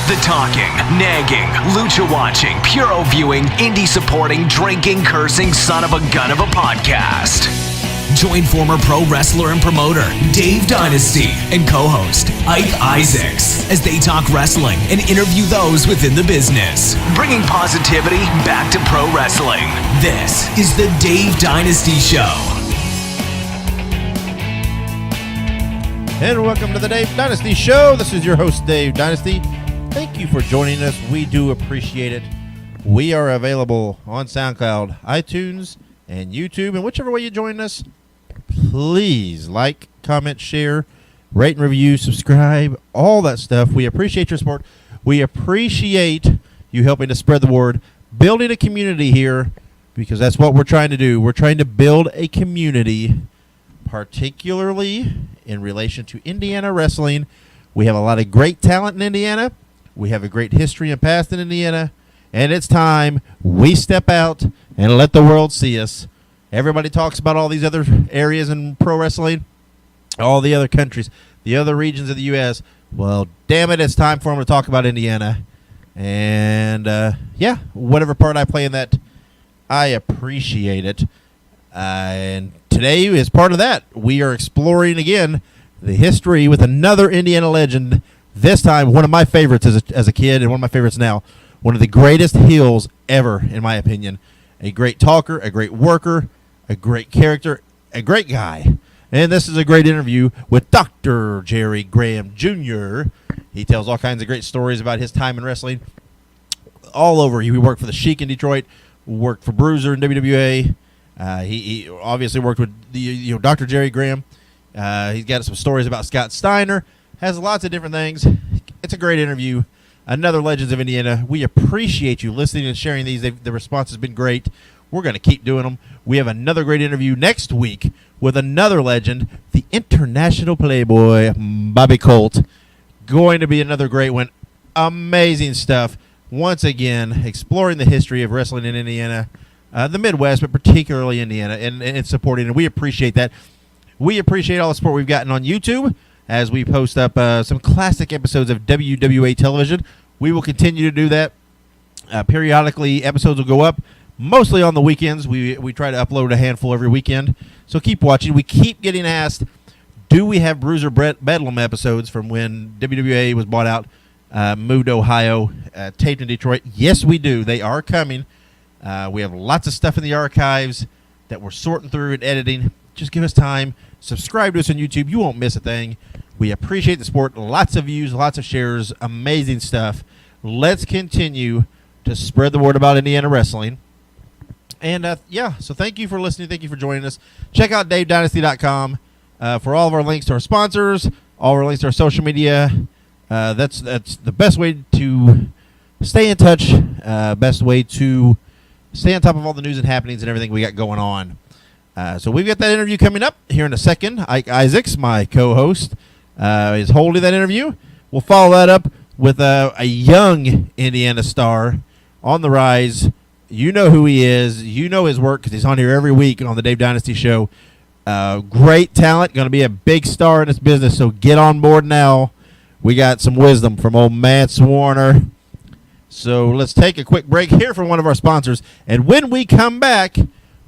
The talking, nagging, lucha watching, puro viewing, indie supporting, drinking, cursing, son of a gun of a podcast. Join former pro wrestler and promoter Dave Dynasty and co-host Ike Isaacs as they talk wrestling and interview those within the business, bringing positivity back to pro wrestling. This is the Dave Dynasty Show. And welcome to the Dave Dynasty Show. This is your host, Dave Dynasty. Thank you for joining us. We do appreciate it. We are available on SoundCloud, iTunes, and YouTube. And whichever way you join us, please like, comment, share, rate and review, subscribe, all that stuff. We appreciate your support. We appreciate you helping to spread the word, building a community here, because that's what we're trying to do. We're trying to build a community, particularly in relation to Indiana wrestling. We have a lot of great talent in Indiana. We have a great history and past in Indiana. And it's time we step out and let the world see us. Everybody talks about all these other areas in pro wrestling, all the other countries, the other regions of the U.S. Well, damn it, it's time for them to talk about Indiana. And, yeah, whatever part I play in that, I appreciate it. And today, as part of that, we are exploring again the history with another Indiana legend. This time, one of my favorites as a kid and one of my favorites now. One of the greatest heels ever, in my opinion. A great talker, a great worker, a great character, a great guy. And this is a great interview with Dr. Jerry Graham Jr. He tells all kinds of great stories about his time in wrestling. All over. He worked for the Sheik in Detroit, worked for Bruiser in WWA. He obviously worked with Dr. Jerry Graham. He's got some stories about Scott Steiner. Has lots of different things. It's a great interview. Another Legends of Indiana. We appreciate you listening and sharing these. The response has been great. We're going to keep doing them. We have another great interview next week with another legend, the International Playboy, Bobby Colt. Going to be another great one. Amazing stuff. Once again, exploring the history of wrestling in Indiana. The Midwest, but particularly Indiana, and supporting it. We appreciate that. We appreciate all the support we've gotten on YouTube as we post up some classic episodes of WWA television. We will continue to do that. Periodically, episodes will go up, mostly on the weekends. We try to upload a handful every weekend, so keep watching. We keep getting asked, do we have Bruiser Bedlam episodes from when WWA was bought out, moved to Ohio, taped in Detroit? Yes, we do. They are coming. We have lots of stuff in the archives that we're sorting through and editing. Just give us time. Subscribe to us on YouTube. You won't miss a thing. We appreciate the support. Lots of views, lots of shares. Amazing stuff. Let's continue to spread the word about Indiana wrestling. And, so thank you for listening. Thank you for joining us. Check out DaveDynasty.com for all of our links to our sponsors, all of our links to our social media. That's the best way to stay in touch, best way to stay on top of all the news and happenings and everything we got going on. So we've got that interview coming up here in a second. Ike Isaacs, my co-host, is holding that interview. We'll follow that up with a young Indiana star on the rise. You know who he is. You know his work because he's on here every week on the Dave Dynasty Show. Great talent, going to be a big star in this business, so get on board now. We got some wisdom from old Mance Warner. So let's take a quick break here from one of our sponsors. And when we come back,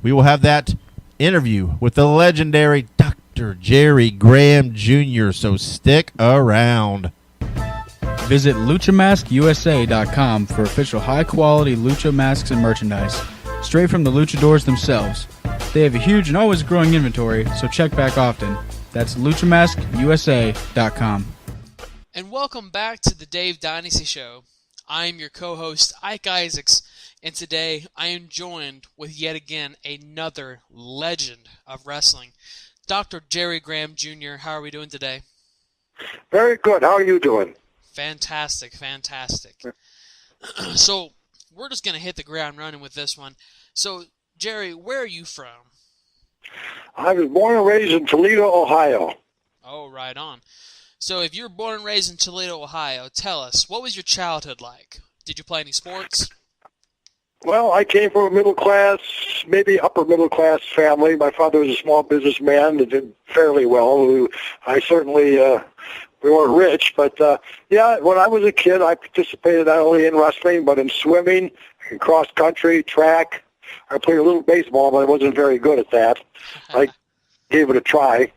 we will have that interview with the legendary Dr. Jerry Graham Jr. So stick around. Visit LuchaMaskUSA.com for official high-quality Lucha masks and merchandise, straight from the luchadors themselves. They have a huge and always growing inventory, so check back often. That's LuchaMaskUSA.com. And welcome back to the Dave Dynasty Show. I am your co-host, Ike Isaacs, and today I am joined with yet again another legend of wrestling, Dr. Jerry Graham Jr. How are we doing today? Very good. How are you doing? Fantastic. So we're just going to hit the ground running with this one. So, Jerry, where are you from? I was born and raised in Toledo, Ohio. Oh, right on. So if you were born and raised in Toledo, Ohio, tell us, what was your childhood like? Did you play any sports? Well, I came from a middle-class, maybe upper-middle-class family. My father was a small businessman that did fairly well. I certainly we weren't rich, but yeah, when I was a kid, I participated not only in wrestling, but in swimming, in cross country, track. I played a little baseball, but I wasn't very good at that. I gave it a try.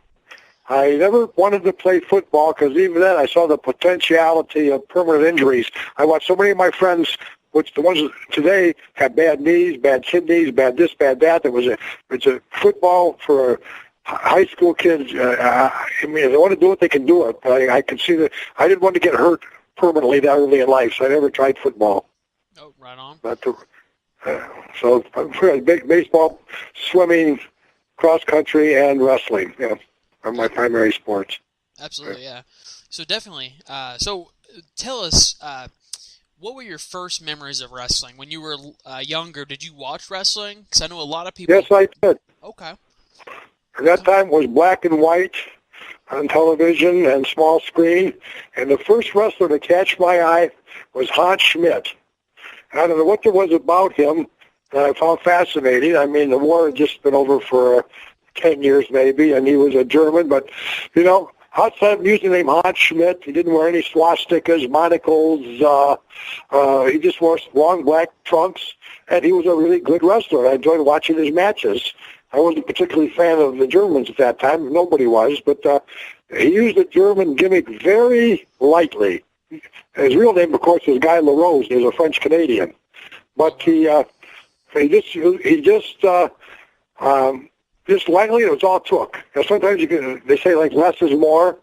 I never wanted to play football because even then I saw the potentiality of permanent injuries. I watched so many of my friends, which the ones today have bad knees, bad kidneys, bad this, bad that. It's a football for high school kids. I mean, if they want to do it, they can do it. But I could see that I didn't want to get hurt permanently that early in life, so I never tried football. Oh, right on. But so baseball, swimming, cross country, and wrestling. Yeah, are my primary sports. Absolutely, yeah. So definitely. So tell us, what were your first memories of wrestling when you were younger? Did you watch wrestling? Because I know a lot of people. Yes, I did. Okay. At that time, it was black and white on television and small screen, and the first wrestler to catch my eye was Hans Schmidt. I don't know what there was about him that I found fascinating. I mean, the war had just been over for 10 years maybe, and he was a German, but, you know, outside of using the name Hans Schmidt, he didn't wear any swastikas, monocles. He just wore long black trunks, and he was a really good wrestler. I enjoyed watching his matches. I wasn't particularly a fan of the Germans at that time. Nobody was, but he used the German gimmick very lightly. His real name, of course, is Guy LaRose. He was a French Canadian, but he just lightly. It was all it took. Now, sometimes they say like less is more.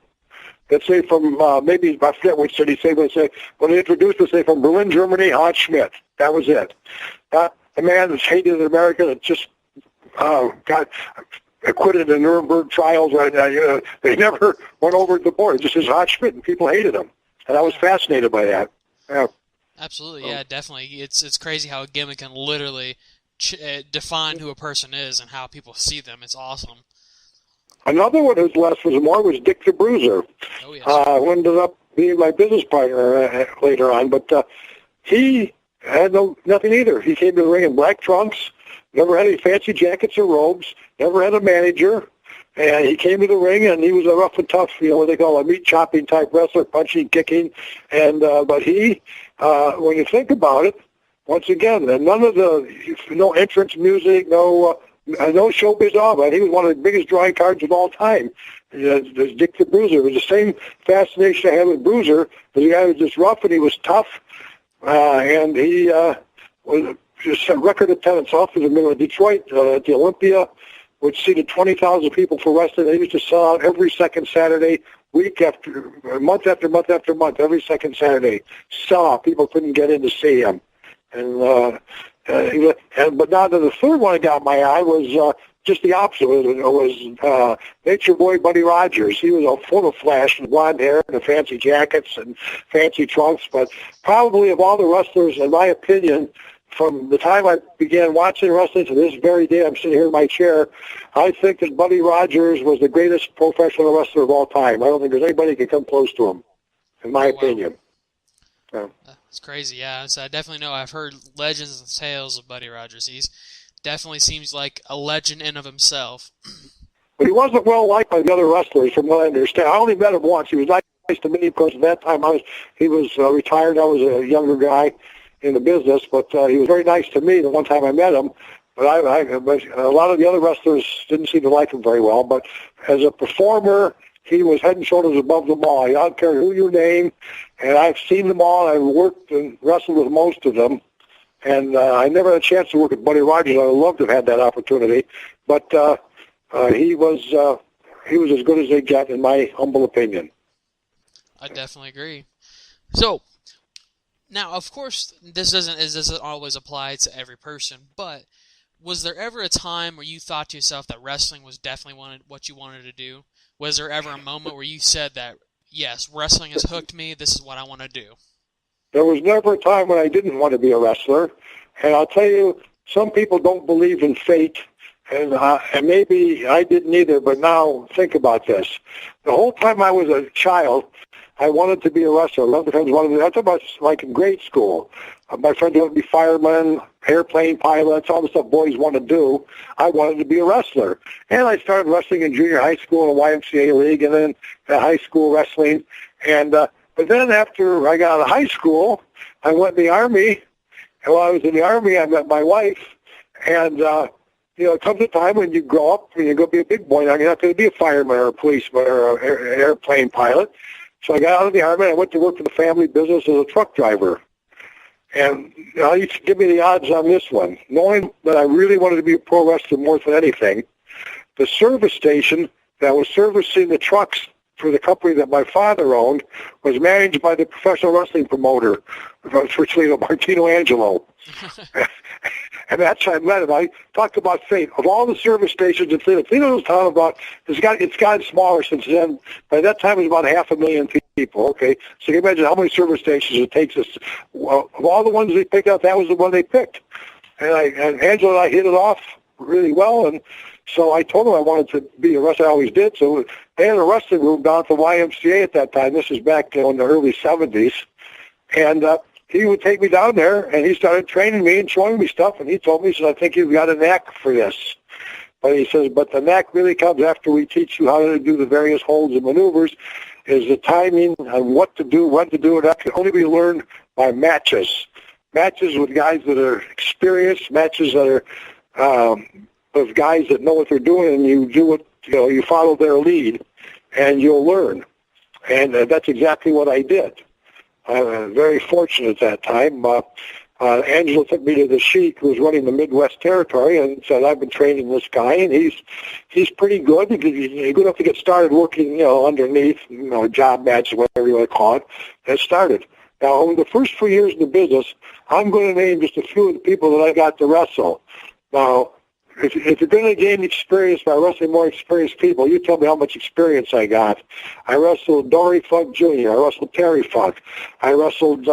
Let's say from maybe I forget which city. When they introduced us, say from Berlin, Germany, Hans Schmidt. That was it. A man that's hated in America that just got acquitted in Nuremberg trials. They never went over the board. Just as Hans Schmidt, and people hated him. And I was fascinated by that. Yeah. Absolutely, yeah, definitely. It's crazy how a gimmick can literally define who a person is and how people see them. It's awesome. Another one whose less was more was Dick the Bruiser. Oh, yes. Who ended up being my business partner later on. But he had nothing either. He came to the ring in black trunks, never had any fancy jackets or robes, never had a manager. And he came to the ring, and he was a rough and tough, what they call a meat-chopping type wrestler, punching, kicking. And but he, when you think about it, once again, none of no entrance music, no showbiz at all, but he was one of the biggest drawing cards of all time. There's Dick the Bruiser. It was the same fascination I had with Bruiser. The guy was just rough, and he was tough, and he was just a record attendance off in the middle of Detroit at the Olympia, which seated 20,000 people for wrestling. They used to sell out every second Saturday, month after month after month, every second Saturday. Sell out. People couldn't get in to see him. But now the third one that got my eye was just the opposite. It was Nature Boy Buddy Rogers. He was full of flash and blonde hair and fancy jackets and fancy trunks. But probably of all the wrestlers, in my opinion, from the time I began watching wrestling to this very day, I'm sitting here in my chair, I think that Buddy Rogers was the greatest professional wrestler of all time. I don't think there's anybody who can come close to him, in my opinion. Yeah. It's crazy, yeah. So I definitely know. I've heard legends and tales of Buddy Rogers. He's definitely seems like a legend in of himself. But he wasn't well liked by the other wrestlers, from what I understand. I only met him once. He was nice to me because at that time he was retired. I was a younger guy in the business, but he was very nice to me the one time I met him. But but a lot of the other wrestlers didn't seem to like him very well. But as a performer, he was head and shoulders above them all. I don't care who you name, and I've seen them all. I've worked and wrestled with most of them, and I never had a chance to work with Buddy Rogers. I would love to have had that opportunity, but he was as good as they get, in my humble opinion. I definitely agree. So, now, of course, this doesn't always apply to every person, but was there ever a time where you thought to yourself that wrestling was definitely what you wanted to do? Was there ever a moment where you said that, yes, wrestling has hooked me, this is what I want to do? There was never a time when I didn't want to be a wrestler, and I'll tell you, some people don't believe in fate, and maybe I didn't either, but now think about this. The whole time I was a child, I wanted to be a wrestler. That's about like in grade school. My friends wanted to be firemen, airplane pilots, all the stuff boys want to do. I wanted to be a wrestler. And I started wrestling in junior high school in a YMCA league and then high school wrestling. And but then after I got out of high school, I went in the Army. And while I was in the Army, I met my wife. And, it comes a time when you grow up and you're going to be a big boy. Now you're not going to be a fireman or a policeman or an airplane pilot. So I got out of the Army and I went to work for the family business as a truck driver. And you should give me the odds on this one. Knowing that I really wanted to be a pro wrestler more than anything, the service station that was servicing the trucks for the company that my father owned was managed by the professional wrestling promoter for Toledo, Martino Angelo. And that's how I met him. I talked about fate. Of all the service stations in Toledo, Toledo's town about, it's gotten smaller since then. By that time, it was about 500,000 people, okay? So you can imagine how many service stations it takes us. Well, of all the ones they picked out, that was the one they picked. And Angelo and I hit it off really well, and so I told him I wanted to be a wrestler. I always did. So they had a wrestling room down at the YMCA at that time. This was back in the early 70s. And he would take me down there, and he started training me and showing me stuff. And he told me, he said, I think you've got a knack for this. But he says, but the knack really comes after we teach you how to do the various holds and maneuvers, is the timing and what to do, when to do it. That can only be learned by matches. Matches with guys that are experienced, matches that are of guys that know what they're doing, and you do what, you follow their lead, and you'll learn. And that's exactly what I did. I was very fortunate at that time. Angelo took me to the Sheik, who was running the Midwest Territory, and said, I've been training this guy, and he's pretty good. He's good enough to get started working, underneath, job matches, whatever you want to call it, and started. Now, over the first 3 years in the business, I'm going to name just a few of the people that I got to wrestle. Now, if you're going to gain experience by wrestling more experienced people, you tell me how much experience I got. I wrestled Dory Funk Jr., I wrestled Terry Funk, I wrestled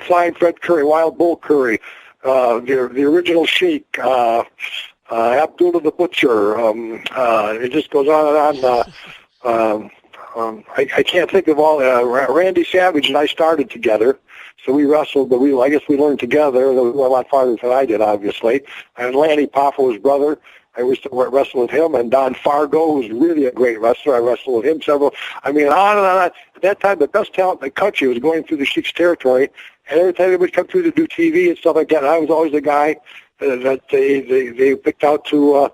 Flying Fred Curry, Wild Bull Curry, the original Sheik, Abdullah the Butcher. It just goes on and on. I can't think of all. Randy Savage and I started together. So we wrestled, but I guess we learned together. We went a lot farther than I did, obviously. And Lanny Paffo's brother, I used to wrestle with him. And Don Fargo, who was really a great wrestler, I wrestled with him several. I mean, on and on. At that time, the best talent in the country was going through the Sheik's territory. And every time they would come through to do TV and stuff like that, I was always the guy that they picked out to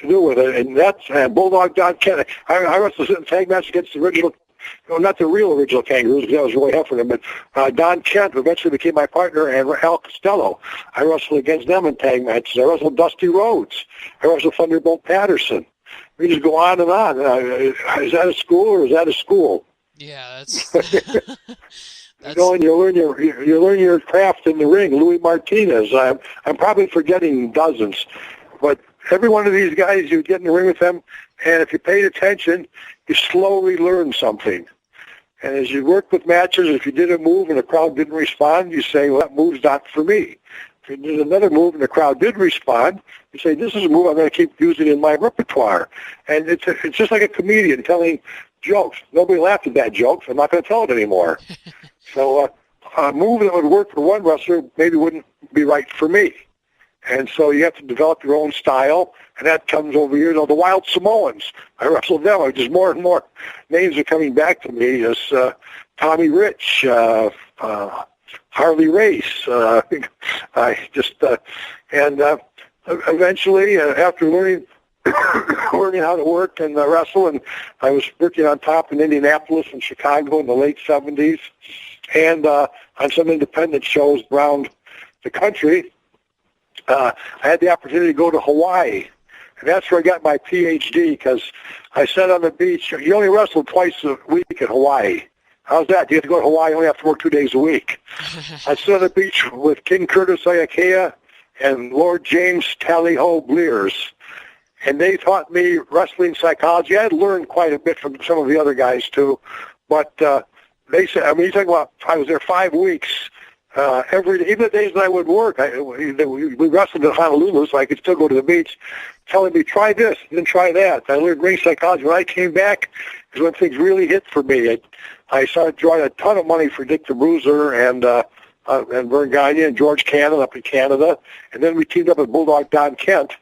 do with it. And that's Bulldog Don Kent. I wrestled in tag match against the original. Not the real original Kangaroos, because that was Roy Heffernan, but Don Kent eventually became my partner, and Al Costello. I wrestled against them in tag matches. I wrestled Dusty Rhodes. I wrestled Thunderbolt Patterson. We just go on and on. Is that a school or is that a school? Yeah, that's... You learn your craft in the ring. Louis Martinez. I'm probably forgetting dozens, but every one of these guys, you get in the ring with them, and if you paid attention, you slowly learn something. And as you work with matches, if you did a move and the crowd didn't respond, you say, well, that move's not for me. If you did another move and the crowd did respond, you say, this is a move I'm going to keep using in my repertoire. And it's just like a comedian telling jokes. Nobody laughed at that joke, so I'm not going to tell it anymore. So a move that would work for one wrestler maybe wouldn't be right for me. And so you have to develop your own style, and that comes over years. The Wild Samoans, I wrestled them. Just more and more names are coming back to me as Tommy Rich, Harley Race. Eventually, after learning how to work and wrestle, and I was working on top in Indianapolis and Chicago in the late 70s, and on some independent shows around the country. I had the opportunity to go to Hawaii, and that's where I got my PhD, because I sat on the beach. You only wrestle twice a week in Hawaii. How's that? You have to go to Hawaii, you only have to work 2 days a week. I sat on the beach with King Curtis Ayakea and Lord James Tally-Ho Blears, and they taught me wrestling psychology. I had learned quite a bit from some of the other guys, too, but they said, I mean, you're talking about, I was there 5 weeks. Every day, even the days that I would work, we wrestled in Honolulu, so I could still go to the beach, telling me, try this, and then try that. I learned ring psychology. When I came back is when things really hit for me. I started drawing a ton of money for Dick the Bruiser and Vern Gagne and George Cannon up in Canada, and then we teamed up with Bulldog Don Kent.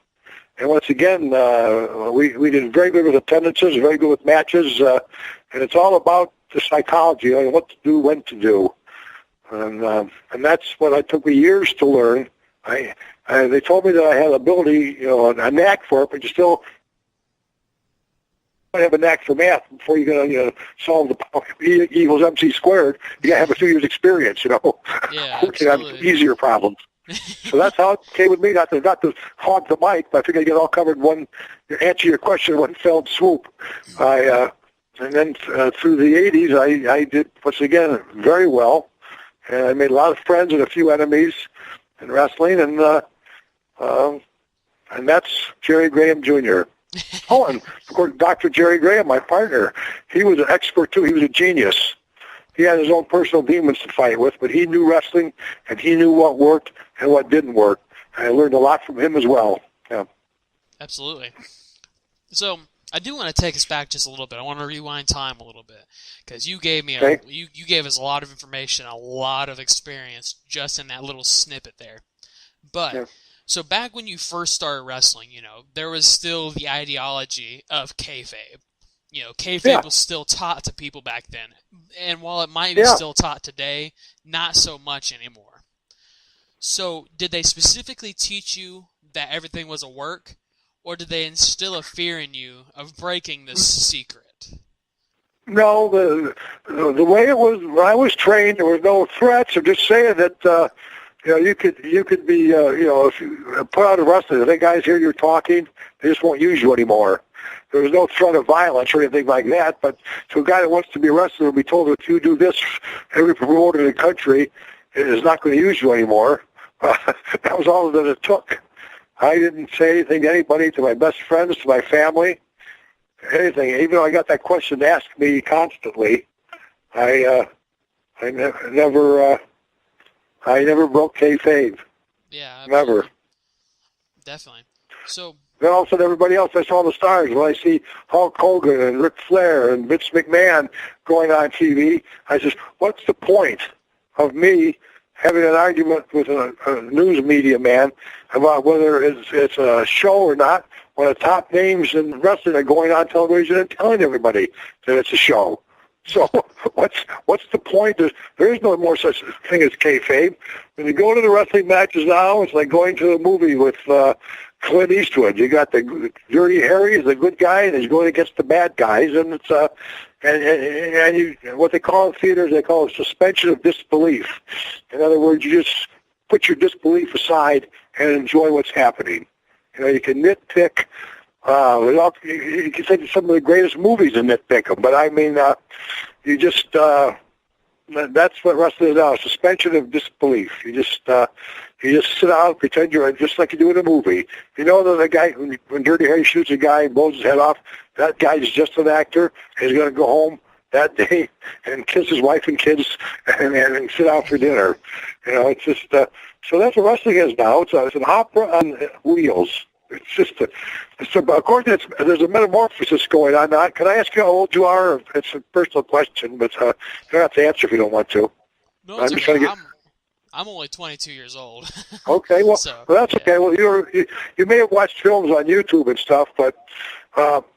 And once again, we did very good with attendances, very good with matches, and it's all about the psychology, what to do, when to do. And that's what it took me years to learn. They told me that I had ability, a knack for it, but you still have a knack for math before you're going to solve the E equals MC squared. You got to have a few years experience, Yeah, working on easier problems. So that's how it came with me, not to hog the mic, but I figured I'd get all covered answer your question in one fell swoop. And then through the 80s, I did, once again, very well. And I made a lot of friends and a few enemies in wrestling, and that's Jerry Graham Jr. Oh, and of course, Dr. Jerry Graham, my partner, he was an expert too. He was a genius. He had his own personal demons to fight with, but he knew wrestling, and he knew what worked and what didn't work. And I learned a lot from him as well. Yeah. Absolutely. So I do want to take us back just a little bit. I want to rewind time a little bit because you gave me you gave us a lot of information, a lot of experience just in that little snippet there. But so back when you first started wrestling, there was still the ideology of kayfabe. Kayfabe was still taught to people back then, and while it might be still taught today, not so much anymore. So did they specifically teach you that everything was a work? Or did they instill a fear in you of breaking this secret? No, the way it was when I was trained, there was no threats or just saying that you could be if you put out a wrestler, if they guys hear you talking, they just won't use you anymore. There was no threat of violence or anything like that. But to a guy that wants to be a wrestler, will be told that if you do this, every promoter in the country is not going to use you anymore. That was all that it took. I didn't say anything to anybody, to my best friends, to my family, anything. Even though I got that question asked me constantly, I never broke kayfabe. Yeah, absolutely. Never. Definitely. So then all of a sudden, everybody else, I saw the stars. When I see Hulk Hogan and Ric Flair and Vince McMahon going on TV, I says, what's the point of me having an argument with a news media man about whether it's a show or not, when the top names in wrestling are going on television and telling everybody that it's a show. So what's the point? There is no more such thing as kayfabe. When you go to the wrestling matches now, it's like going to a movie with Clint Eastwood. You got the Dirty Harry is the good guy, and he's going against the bad guys, and it's and what they call in theaters, they call it suspension of disbelief. In other words, you just put your disbelief aside and enjoy what's happening. You can nitpick. You can say some of the greatest movies and nitpick them, but I mean, you just that's what wrestling is now, suspension of disbelief. You just sit down, pretend you're just like you do in a movie. You know that the guy, when Dirty Harry shoots a guy and blows his head off, that guy's just an actor. He's going to go home that day and kiss his wife and kids and sit down for dinner. It's just so that's what wrestling is now. It's an opera on wheels. It's just according to there's a metamorphosis going on now. Can I ask you how old you are? It's a personal question, but you don't have to answer if you don't want to. No, it's okay. I'm only 22 years old. Okay, well, that's okay. Well, you may have watched films on YouTube and stuff, but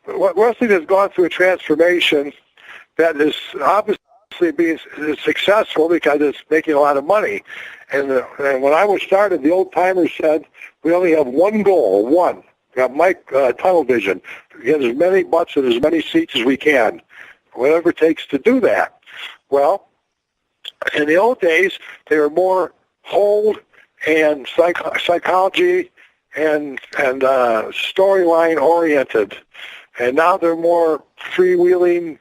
wrestling has gone through a transformation that is obviously being successful because it's making a lot of money. And when I was started, the old-timers said, we only have one goal, one. We got tunnel vision. Get as many butts and as many seats as we can, whatever it takes to do that. Well, in the old days, they were more hold and psychology and storyline oriented, and now they're more freewheeling,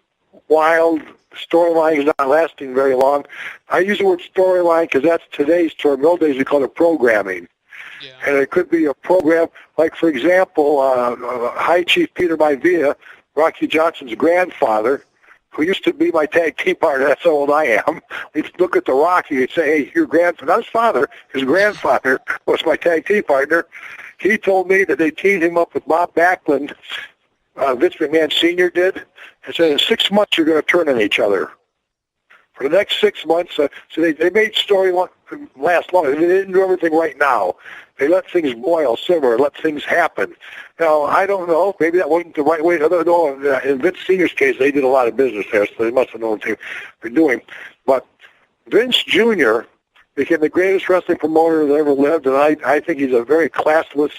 wild storylines not lasting very long. I use the word storyline because that's today's term. In the old days, we called it programming. Yeah. And it could be a program, like, for example, High Chief Peter Maivia, Rocky Johnson's grandfather, who used to be my tag team partner. That's how old I am. We'd look at the Rocky and say, hey, your grandfather, not his father, his grandfather was my tag team partner. He told me that they teamed him up with Bob Backlund, Vince McMahon Sr. did, and said in 6 months you're going to turn on each other. For the next 6 months, so they made story last long. They didn't do everything right now. They let things boil, simmer, let things happen. Now, I don't know. Maybe that wasn't the right way. I don't know. In Vince Sr.'s case, they did a lot of business there, so they must have known what they were doing. But Vince Jr. became the greatest wrestling promoter that ever lived, and I think he's a very classless,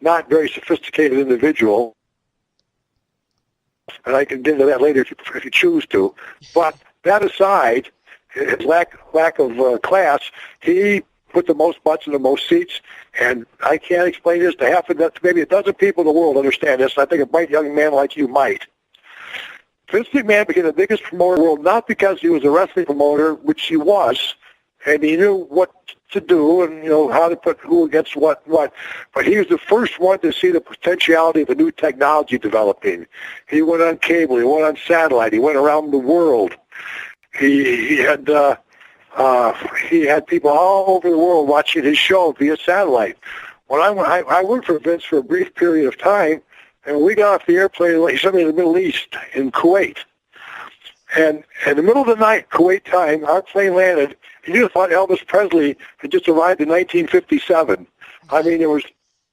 not very sophisticated individual. And I can get into that later if you choose to. But that aside, his lack of class, he put the most butts in the most seats, and I can't explain this to maybe a dozen people in the world understand this, and I think a bright young man like you might. Vince McMahon became the biggest promoter in the world not because he was a wrestling promoter, which he was, and he knew what to do and how to put who against what. But he was the first one to see the potentiality of the new technology developing. He went on cable, he went on satellite, he went around the world. He had people all over the world watching his show via satellite. When I worked for Vince for a brief period of time, and we got off the airplane, he sent me to the Middle East in Kuwait. And in the middle of the night, Kuwait time, our plane landed, and you thought Elvis Presley had just arrived in 1957. I mean, there was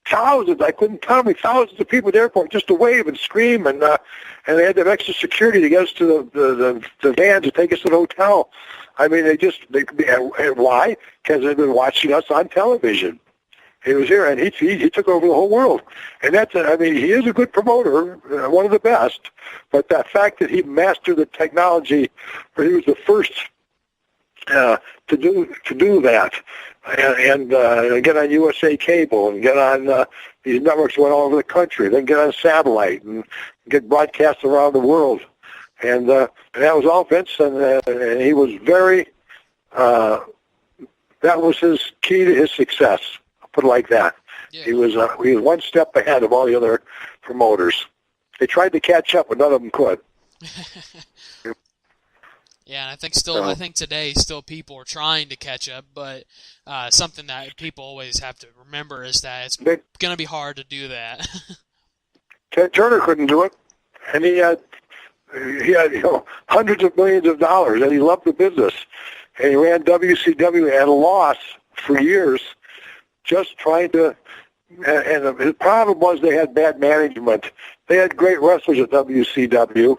thousands, I couldn't count them, thousands of people at the airport just to wave and scream, and they had to have extra security to get us to the van to take us to the hotel. I mean, and why? Because they've been watching us on television. He was here, and he took over the whole world. And he is a good promoter, one of the best. But the fact that he mastered the technology, where he was the first to do that, and get on USA Cable and get on these networks went all over the country, then get on satellite and get broadcast around the world. And that was all Vince, and he was very. That was his key to his success. Put it like that. Yeah. He was one step ahead of all the other promoters. They tried to catch up, but none of them could. Yeah, and I think today still people are trying to catch up, but something that people always have to remember is that it's going to be hard to do that. Ted Turner couldn't do it, and he had hundreds of millions of dollars, and he loved the business, and he ran WCW at a loss for years. Just trying to, and his problem was they had bad management. They had great wrestlers at WCW,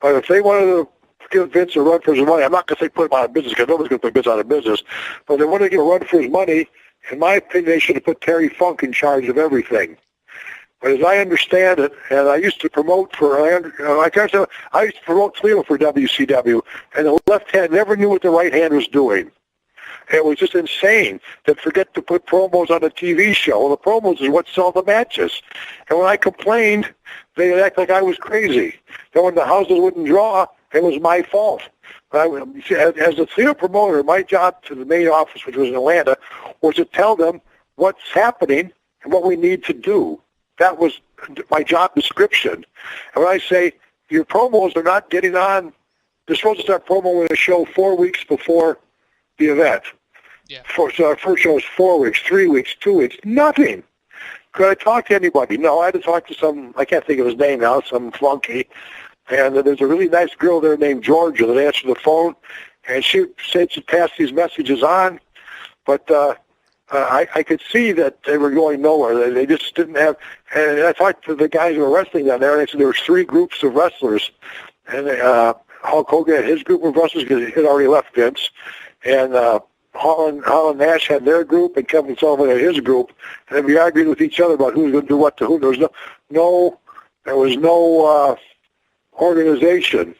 but if they wanted to give Vince a run for his money, I'm not going to say put him out of business because nobody's going to put Vince out of business, but if they wanted to give a run for his money, in my opinion, they should have put Terry Funk in charge of everything. But as I understand it, and I used to promote I used to promote Toledo for WCW, and the left hand never knew what the right hand was doing. It was just insane to forget to put promos on a TV show. Well, the promos is what sell the matches. And when I complained, they'd act like I was crazy. Then when the houses wouldn't draw, it was my fault. As a theater promoter, my job to the main office, which was in Atlanta, was to tell them what's happening and what we need to do. That was my job description. And when I say, your promos are not getting on, they're supposed to start promoing a show 4 weeks before the event. Yeah. So our first show was 4 weeks, 3 weeks, 2 weeks, nothing. Could I talk to anybody? No, I had to talk to some, I can't think of his name now, some flunky. And there's a really nice girl there named Georgia that answered the phone, and she said she'd pass these messages on, but I could see that they were going nowhere. They just didn't have, and I talked to the guys who were wrestling down there, and they said there were 3 groups of wrestlers. And Hulk Hogan had his group of wrestlers because he had already left Vince, and Hall and Nash had their group, and Kevin Sullivan had his group, and then we argued with each other about who was going to do what to who. There was no organization.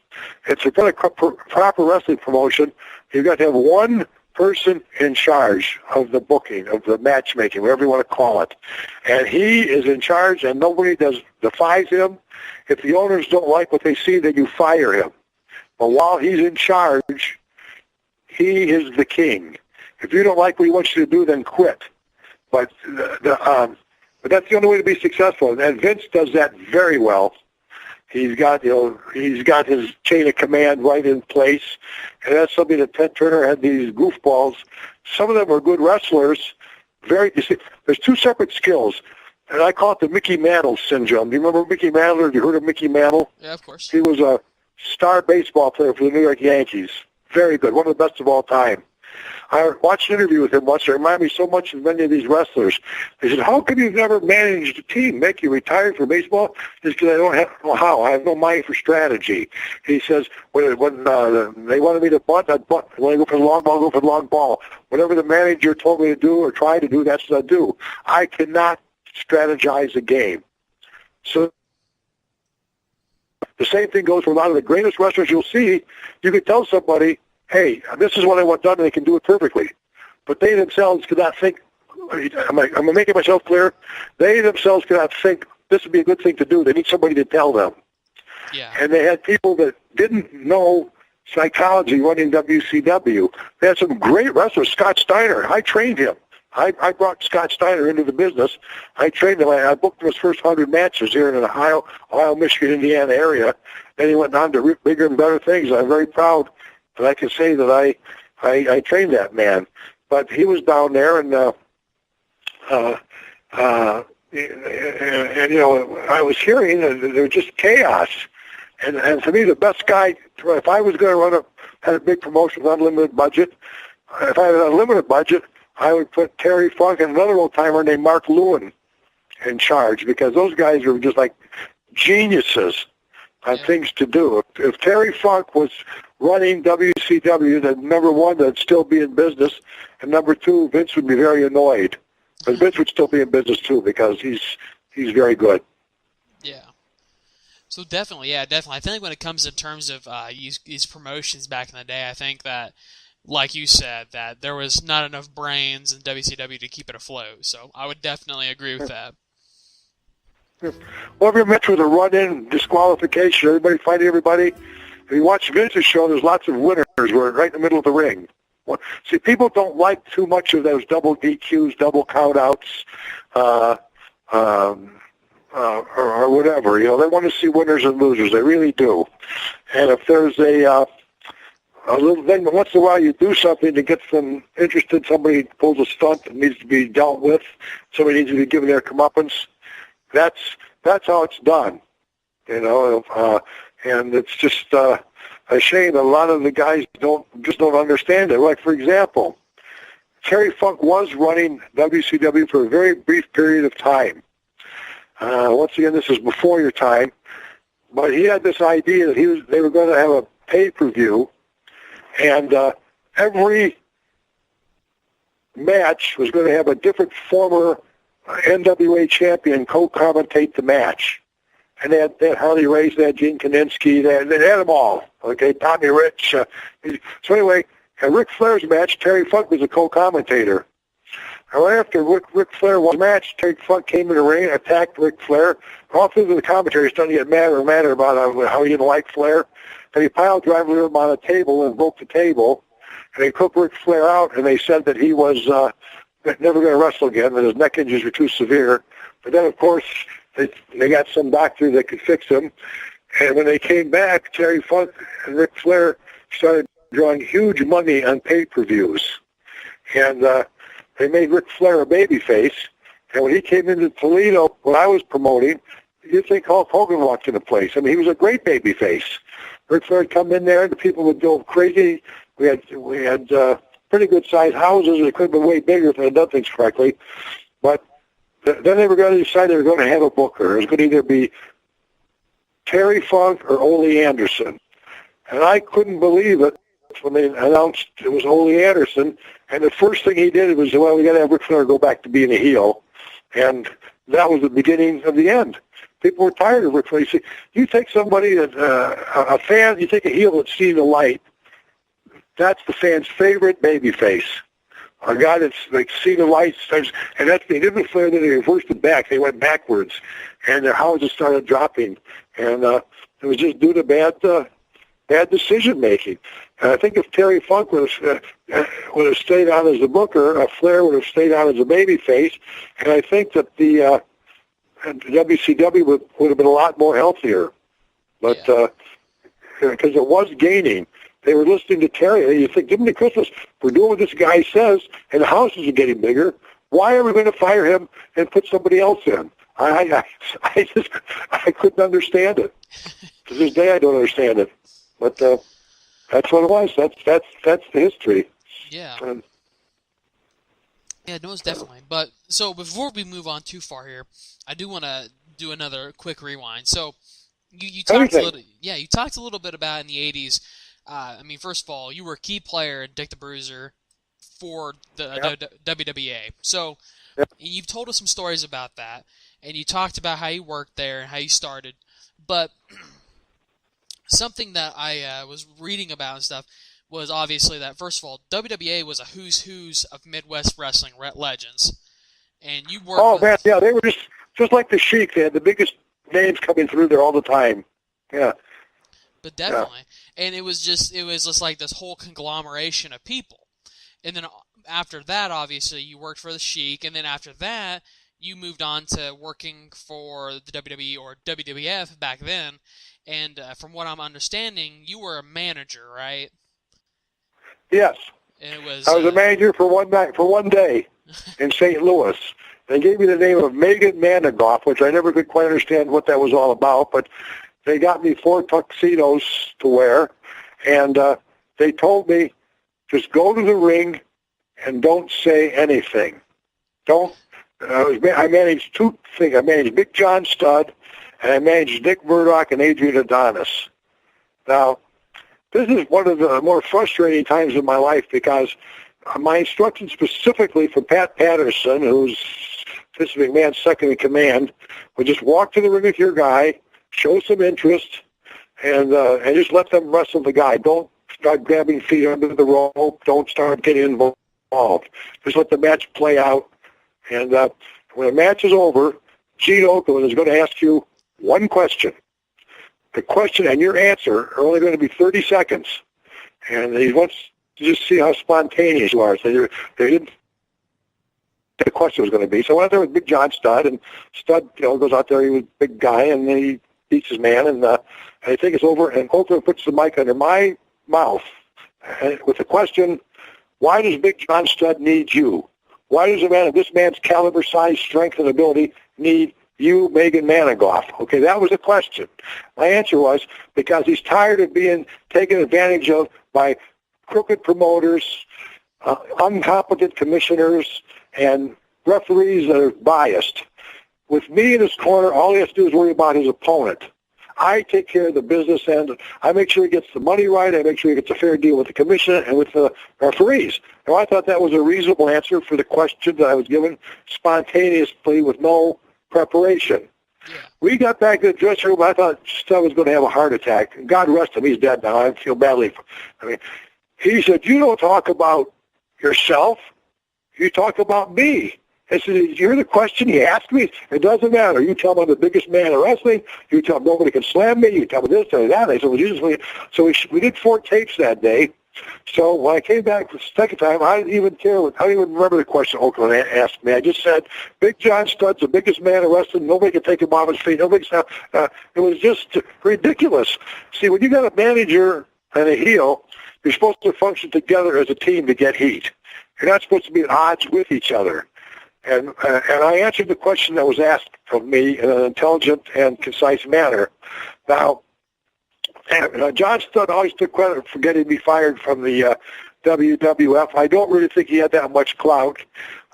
It's a proper wrestling promotion. You've got to have one person in charge of the booking, of the matchmaking, whatever you want to call it. And he is in charge, and nobody defies him. If the owners don't like what they see, then you fire him. But while he's in charge, he is the king. If you don't like what he wants you to do, then quit. But that's the only way to be successful. And Vince does that very well. He's got his chain of command right in place, and that's something that Ted Turner had. These goofballs. Some of them are good wrestlers. There's 2 separate skills, and I call it the Mickey Mantle syndrome. Do you remember Mickey Mantle? Have you heard of Mickey Mantle? Yeah, of course. He was a star baseball player for the New York Yankees. Very good, one of the best of all time. I watched an interview with him once. It reminded me so much of many of these wrestlers. He said, how come you've never managed a team? Make you retired from baseball? Just because I don't know how. I have no mind for strategy. He says, when they wanted me to bunt, I'd bunt. When I go for the long ball, go for the long ball. Whatever the manager told me to do or try to do, that's what I do. I cannot strategize a game. So the same thing goes for a lot of the greatest wrestlers you'll see. You can tell somebody, hey, this is what I want done, and they can do it perfectly. But they themselves cannot think, I'm making myself clear, they themselves cannot think this would be a good thing to do. They need somebody to tell them. Yeah. And they had people that didn't know psychology running WCW. They had some great wrestlers. Scott Steiner, I trained him. I brought Scott Steiner into the business. I trained him. I booked him his first 100 matches here in the Ohio, Michigan, Indiana area. Then he went on to bigger and better things. I'm very proud that I can say that I trained that man. But he was down there, and you know, I was hearing that there was just chaos. And to me, the best guy, if I was going to had a big promotion with unlimited budget, if I had an unlimited budget, I would put Terry Funk and another old-timer named Mark Lewin in charge, because those guys are just like geniuses on things to do. If Terry Funk was running WCW, then number one, they'd still be in business, and number two, Vince would be very annoyed. But Vince would still be in business too, because he's very good. Yeah. So definitely. I think when it comes in terms of these promotions back in the day, I think that, like you said, that there was not enough brains in WCW to keep it afloat. So I would definitely agree with that. Well, every match was a run-in disqualification. Everybody fighting everybody. If you watch Vince's show, there's lots of winners. We're right in the middle of the ring. Well, see, people don't like too much of those double DQs, double countouts, or whatever. You know, they want to see winners and losers. They really do. And if there's a little thing, but once in a while you do something to get them interested, somebody pulls a stunt that needs to be dealt with, somebody needs to be given their comeuppance, that's how it's done. You know, and it's just a shame that a lot of the guys don't understand it. Like, for example, Terry Funk was running WCW for a very brief period of time. Once again, this is before your time, but he had this idea that they were going to have a pay-per-view, and every match was going to have a different former NWA champion co-commentate the match. And they had Harley Race, they had Gene Kaninsky, they had them all. Okay, Tommy Rich. So anyway, at Ric Flair's match, Terry Funk was a co-commentator. And right after Ric Flair won the match, Terry Funk came in the ring, attacked Ric Flair. All through the commentary, starting to get madder about how he didn't like Flair. And he piled driver him on a table and broke the table. And they took Ric Flair out, and they said that he was never going to wrestle again, that his neck injuries were too severe. But then, of course, they got some doctor that could fix him. And when they came back, Terry Funk and Ric Flair started drawing huge money on pay-per-views. And they made Ric Flair a babyface. And when he came into Toledo, when I was promoting, you'd think Hulk Hogan walked into place. I mean, he was a great babyface. Ric Flair would come in there, and the people would go crazy. We had pretty good-sized houses. They could have been way bigger if they had done things correctly. But then they were going to decide they were going to have a booker. It was going to either be Terry Funk or Ole Anderson. And I couldn't believe it when they announced it was Ole Anderson. And the first thing he did was, well, we got to have Ric Flair go back to being a heel. And that was the beginning of the end. People were tired of Ric Flair. You take somebody that, a fan, you take a heel that's seen the light, that's the fan's favorite babyface. A guy that's like seen the lights, and that's they didn't Flair. Then they reversed it back. They went backwards, and their houses started dropping. And it was just due to bad decision making. And I think if Terry Funk would have stayed on as the booker, Flair would have stayed on as a babyface, and I think that the WCW would have been a lot more healthier. But because it was gaining. They were listening to Terry. You think, give me Christmas. We're doing what this guy says, and the houses are getting bigger. Why are we going to fire him and put somebody else in? I couldn't understand it. To this day, I don't understand it. But that's what it was. That's the history. Yeah. Yeah, no, it's definitely. But so before we move on too far here, I do want to do another quick rewind. So you talked a little, yeah, you talked a little bit about in the '80s. I mean, first of all, you were a key player in Dick the Bruiser for the WWA. So you've told us some stories about that, and you talked about how you worked there and how you started. But something that I was reading about and stuff was obviously that, first of all, WWA was a who's of Midwest wrestling legends, and you worked. Oh man, yeah, they were just like the Sheik. They had the biggest names coming through there all the time. Yeah. But definitely, and it was just like this whole conglomeration of people, and then after that, obviously, you worked for the Sheik, and then after that, you moved on to working for the WWE or WWF back then, and from what I'm understanding, you were a manager, right? Yes. And it was, I was a manager for one day in St. Louis. They gave me the name of Manonoff, which I never could quite understand what that was all about, but they got me 4 tuxedos to wear, and they told me, just go to the ring and don't say anything. I managed 2 things. I managed Big John Studd, and I managed Dick Murdoch and Adrian Adonis. Now, this is one of the more frustrating times in my life because my instructions specifically for Pat Patterson, who's Vince McMahon's second in command, would just walk to the ring with your guy, show some interest, and just let them wrestle the guy. Don't start grabbing feet under the rope. Don't start getting involved. Just let the match play out. And when the match is over, Gene Okerlund is going to ask you one question. The question and your answer are only going to be 30 seconds. And he wants to just see how spontaneous you are. So they didn't the question was going to be. So I went there with Big John Studd, and Studd, goes out there. He was a big guy, and then he beats his man, and I think it's over, and Okerlund puts the mic under my mouth with the question, why does Big John Studd need you? Why does a man of this man's caliber, size, strength, and ability need you, Megan Manonoff? Okay, that was the question. My answer was because he's tired of being taken advantage of by crooked promoters, incompetent commissioners, and referees that are biased. With me in his corner, all he has to do is worry about his opponent. I take care of the business end. I make sure he gets the money right. I make sure he gets a fair deal with the commission and with the referees. Now, I thought that was a reasonable answer for the question that I was given spontaneously with no preparation. Yeah. We got back to the dressing room. I thought Studd was going to have a heart attack. God rest him. He's dead now. I feel badly. He said, you don't talk about yourself. You talk about me. I said, did you hear the question he asked me? It doesn't matter. You tell me I'm the biggest man in wrestling. You tell me nobody can slam me. You tell me this and that. I said, well, usually, so we did 4 tapes that day. So when I came back the second time, I didn't even care. I didn't even remember the question Okerlund asked me. I just said, Big John Studd's the biggest man in wrestling. Nobody can take him off his feet. It was just ridiculous. See, when you got a manager and a heel, you're supposed to function together as a team to get heat. You're not supposed to be at odds with each other. And I answered the question that was asked of me in an intelligent and concise manner. Now, John Studd always took credit for getting me fired from the WWF. I don't really think he had that much clout.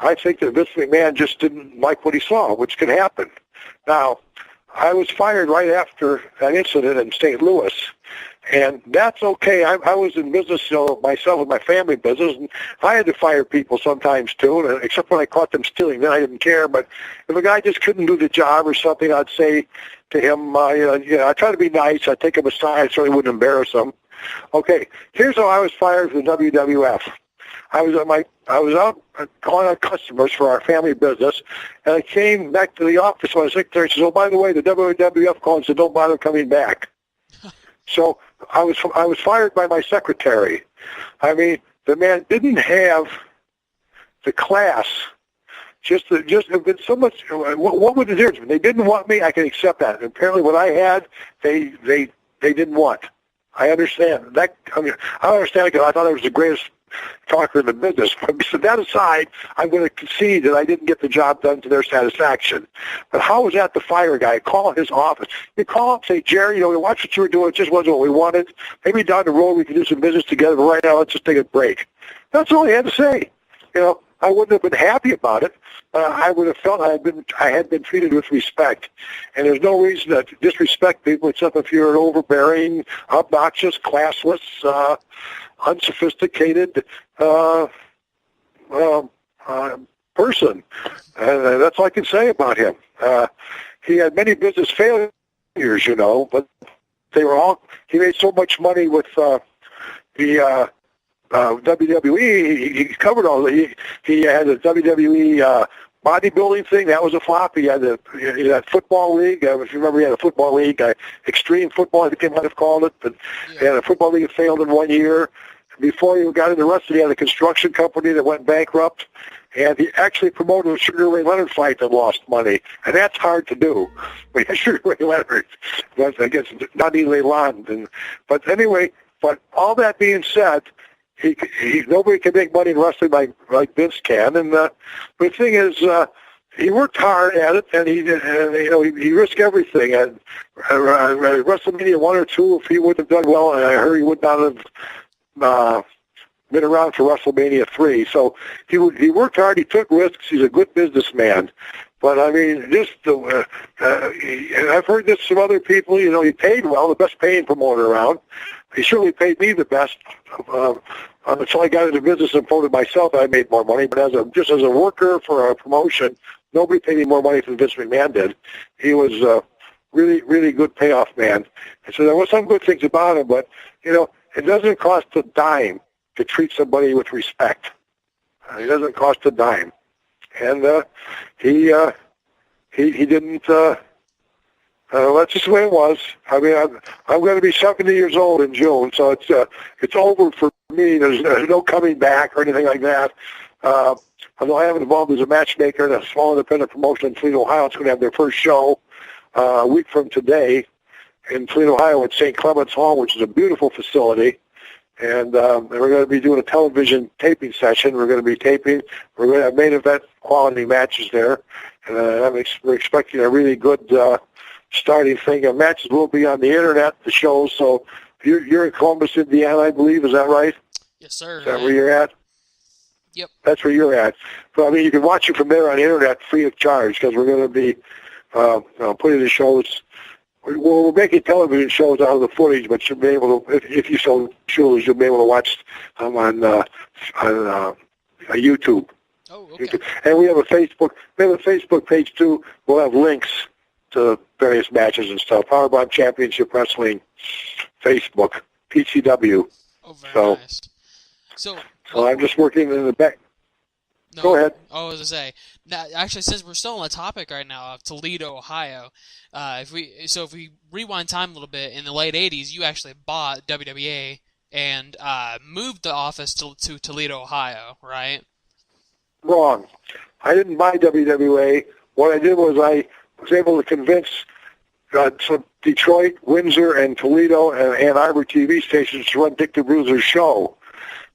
I think that Vince McMahon just didn't like what he saw, which can happen. Now, I was fired right after that incident in St. Louis, and that's okay. I was in business, myself and my family business, and I had to fire people sometimes too, except when I caught them stealing. Then I didn't care. But if a guy just couldn't do the job or something, I'd say to him, I try to be nice. I'd take him aside. I certainly wouldn't embarrass him. Okay, here's how I was fired from the WWF. I was out calling on customers for our family business, and I came back to the office. My secretary says, "Oh, by the way, the WWF called and said don't bother coming back." So I was fired by my secretary. I mean, the man didn't have the class. Just been so much. What would the difference? They didn't want me. I can accept that. Apparently, what I had, they didn't want. I understand that. I don't understand it because I thought I was the greatest talker in the business. But so that aside, I'm going to concede that I didn't get the job done to their satisfaction. But how was that to fire a guy? Call his office. You call up, say, Jerry, we watched what you were doing. It just wasn't what we wanted. Maybe down the road we can do some business together. But right now, let's just take a break. That's all he had to say. I wouldn't have been happy about it. I would have felt I had been treated with respect. And there's no reason to disrespect people except if you're an overbearing, obnoxious, classless, unsophisticated person. And that's all I can say about him. He had many business failures, but they were all. He made so much money with the WWE. He covered all. He had a WWE bodybuilding thing. That was a flop. He had that football league. If you remember, he had a football league, extreme football, I think they might have called it. But he had a football league that failed in 1 year. Before he got into wrestling, he had a construction company that went bankrupt. And he actually promoted a Sugar Ray Leonard fight that lost money. And that's hard to do. But Sugar Ray Leonard was against Nani London. But anyway, but all that being said, he nobody can make money in wrestling like Vince can. And the thing is, he worked hard at it, and he risked everything. And WrestleMania 1 or 2, if he would have done well, and I heard he would not have been around for WrestleMania 3. So he worked hard. He took risks. He's a good businessman. But I mean, and I've heard this from other people. He paid well, the best paying promoter around. He surely paid me the best. Until I got into business and promoted myself, I made more money. But just as a worker for a promotion, nobody paid me more money than Vince McMahon did. He was a really, really good payoff man. And so there were some good things about him, but it doesn't cost a dime to treat somebody with respect. It doesn't cost a dime. And he didn't. That's just the way it was. I mean, I'm going to be 70 years old in June, so it's over for me. There's no coming back or anything like that. Although I am involved as a matchmaker in a small independent promotion in Toledo, Ohio. It's going to have their first show a week from today in Toledo, Ohio at St. Clement's Hall, which is a beautiful facility. And we're going to be doing a television taping session. We're going to be taping. We're going to have main event quality matches there. And we're expecting a really good starting thing. And matches will be on the Internet, the shows. So you're in Columbus, Indiana, I believe. Is that right? Yes, sir. Is that where you're at? Yep. That's where you're at. So, I mean, you can watch it from there on the Internet free of charge because we're going to be putting the shows. We're making television shows out of the footage, but you'll be able to, if you so choose, you'll be able to watch them on YouTube. Oh, okay. YouTube. And we have a Facebook page too. We'll have links to various matches and stuff. Powerbomb Championship Wrestling Facebook, PCW. Oh, very nice. So I'm just working in the back. No, Go ahead. I was going to say, now, actually, since we're still on the topic right now of Toledo, Ohio, if we rewind time a little bit, in the late 80s, you actually bought WWA and moved the office to Toledo, Ohio, right? Wrong. I didn't buy WWA. What I did was I was able to convince some Detroit, Windsor, and Toledo and Ann Arbor TV stations to run Dick the Bruiser's show.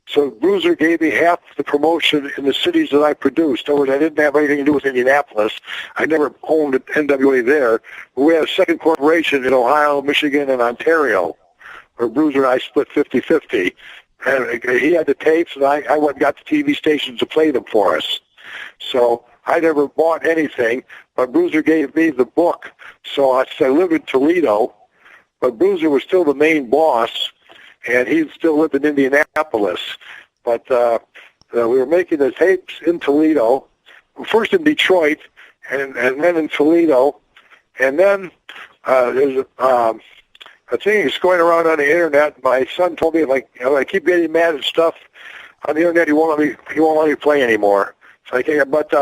So Bruiser gave me half the promotion in the cities that I produced. In other words, I didn't have anything to do with Indianapolis. I never owned NWA there. But we had a second corporation in Ohio, Michigan, and Ontario, where Bruiser and I split 50-50. And he had the tapes, and I went and got the TV stations to play them for us. So I never bought anything, but Bruiser gave me the book. So I lived in Toledo, but Bruiser was still the main boss, and he still lived in Indianapolis. But we were making the tapes in Toledo, first in Detroit, and then in Toledo. And then there's a thing that's going around on the Internet. My son told me, I keep getting mad at stuff on the Internet, he won't let me play anymore. So I can't, but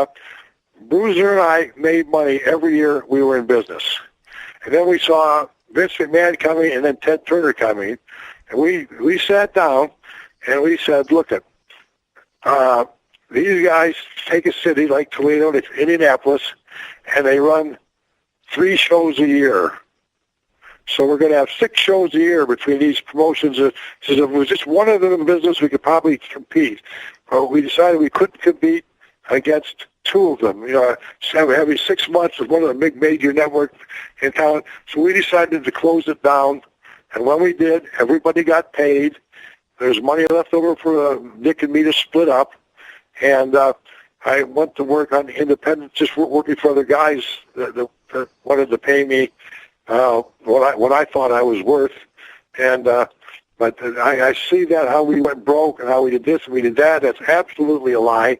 Bruiser and I made money every year we were in business. And then we saw Vince McMahon coming and then Ted Turner coming. And we sat down and we said, look, these guys take a city like Toledo, Indianapolis, and they run 3 shows a year. So we're going to have 6 shows a year between these promotions. So if it was just one of them in business, we could probably compete. But we decided we couldn't compete against 2 of them. Having 6 months with one of the big major networks in town. So we decided to close it down. And when we did, everybody got paid. There's money left over for Nick and me to split up. And I went to work on independent, just working for other guys that wanted to pay me what I thought I was worth. And but I see that how we went broke and how we did this and we did that. That's absolutely a lie. In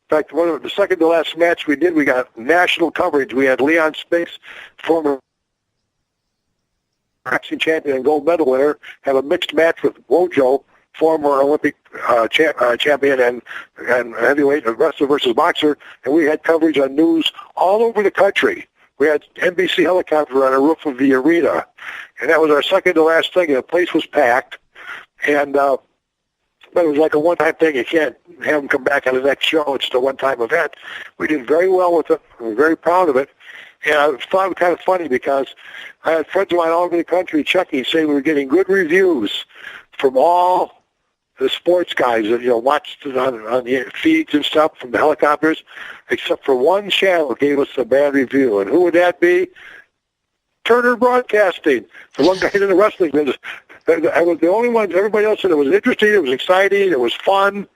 fact, the second to last match we did, we got national coverage. We had Leon Spinks, former boxing champion and gold medal winner, have a mixed match with Wojo, former Olympic champion and heavyweight wrestler versus boxer, and we had coverage on news all over the country. We had NBC helicopter on the roof of the arena, and that was our second to last thing, and the place was packed. And but it was like a one-time thing. You can't have them come back on the next show. It's a one-time event. We did very well with it. We're very proud of it. And I thought it was kind of funny because I had friends of mine all over the country checking, saying we were getting good reviews from all the sports guys that, watched it on the feeds and stuff from the helicopters, except for one channel gave us a bad review. And who would that be? Turner Broadcasting. The one guy in the wrestling business. I was the only one. Everybody else said it was interesting, it was exciting, it was fun,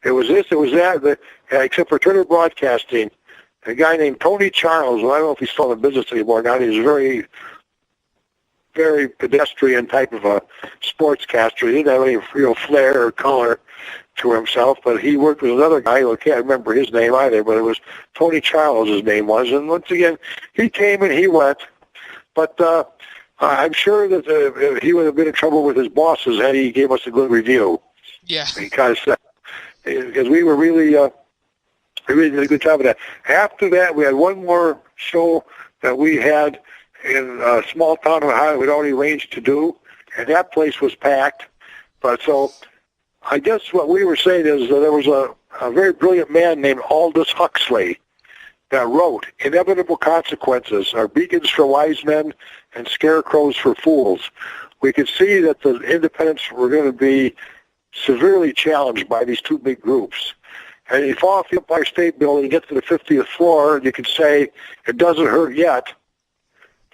it was this, it was that, except for Turner Broadcasting. A guy named Tony Charles, well, I don't know if he's still in business anymore now. He's a very, very pedestrian type of a sportscaster. He didn't have any real flair or color to himself, but he worked with another guy who I can't remember his name either, but it was Tony Charles, his name was. And once again, he came and he went, but I'm sure that he would have been in trouble with his bosses had he gave us a good review. Yeah. Because we were really did a good job of that. After that, we had one more show that we had in a small town in Ohio we'd already arranged to do, and that place was packed. But so I guess what we were saying is that there was a very brilliant man named Aldous Huxley that wrote, "Inevitable consequences are beacons for wise men and scarecrows for fools." We could see that the independents were going to be severely challenged by these two big groups. And you fall off the Empire State Building and get to the 50th floor, and you can say, it doesn't hurt yet.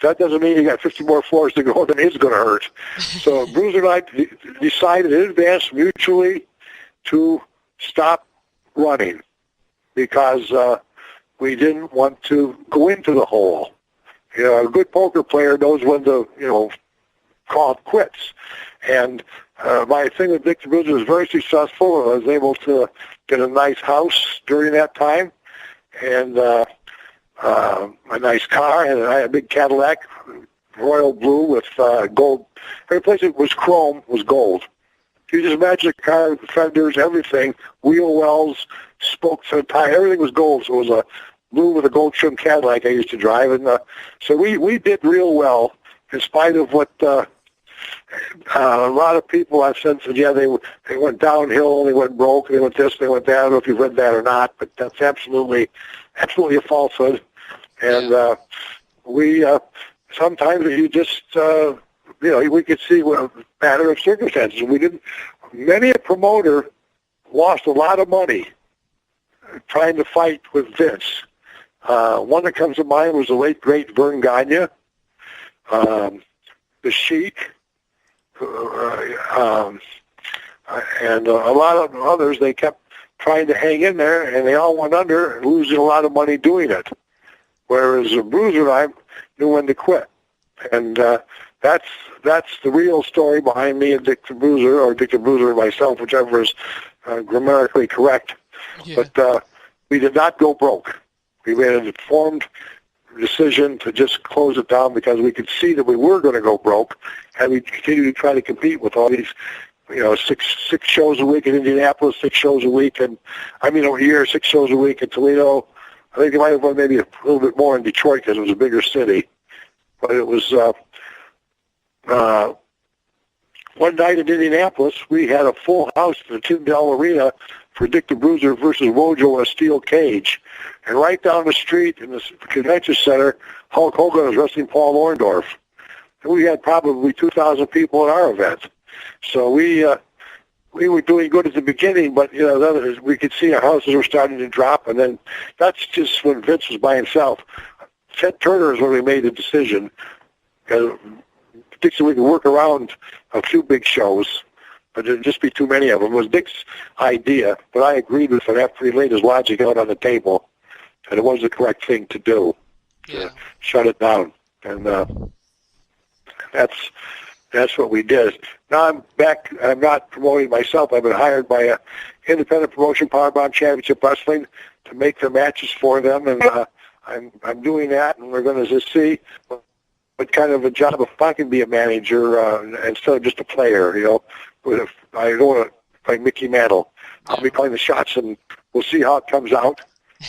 That doesn't mean you got 50 more floors to go, then it's going to hurt. So Bruiser and I decided in advance mutually to stop running because we didn't want to go into the hole. A good poker player knows when to, call it quits. And my thing with Dick the Bruiser was very successful. I was able to get a nice house during that time and a nice car. And I had a big Cadillac, royal blue with gold. Every place it was chrome was gold. You just imagine a car with fenders, everything, wheel wells, spokes on tire, everything was gold. So it was a blue with a gold trim Cadillac I used to drive. And so we did real well in spite of what a lot of people I've said, yeah, they went downhill, they went broke, they went this, they went that. I don't know if you've read that or not, but that's absolutely a falsehood. And we sometimes you just we could see a matter of circumstances. We didn't. Many a promoter lost a lot of money trying to fight with Vince. One that comes to mind was the late great Vern Gagne, the Sheik. And a lot of others, they kept trying to hang in there, and they all went under, losing a lot of money doing it. Whereas Bruiser and I knew when to quit. And that's the real story behind me and Dick the Bruiser, or Dick the Bruiser and myself, whichever is grammatically correct. Yeah. But we did not go broke. We made an informed decision to just close it down because we could see that we were going to go broke, and we continued to try to compete with all these, six shows a week in Indianapolis, 6 shows a week, and a year, 6 shows a week in Toledo. I think it might have been maybe a little bit more in Detroit because it was a bigger city. But it was one night in Indianapolis, we had a full house at the Tyndall Arena for Dick the Bruiser versus Wojo in a steel cage. And right down the street in the convention center, Hulk Hogan was wrestling Paul Orndorff. And we had probably 2,000 people at our event. So we were doing good at the beginning, but then we could see our houses were starting to drop, and then that's just when Vince was by himself. Ted Turner is when we made the decision. Dick said we could work around a few big shows, but there'd just be too many of them. It was Dick's idea, but I agreed with it after he laid his logic out on the table, and it was the correct thing to do. Yeah. Shut it down, and that's what we did. Now I'm back. I'm not promoting myself. I've been hired by a independent promotion, Powerbomb Championship Wrestling, to make the matches for them, and I'm doing that, and we're going to just see what kind of a job, if I can be a manager instead of just a player. You know, if I don't want to play Mickey Mantle. I'll be calling the shots, and we'll see how it comes out.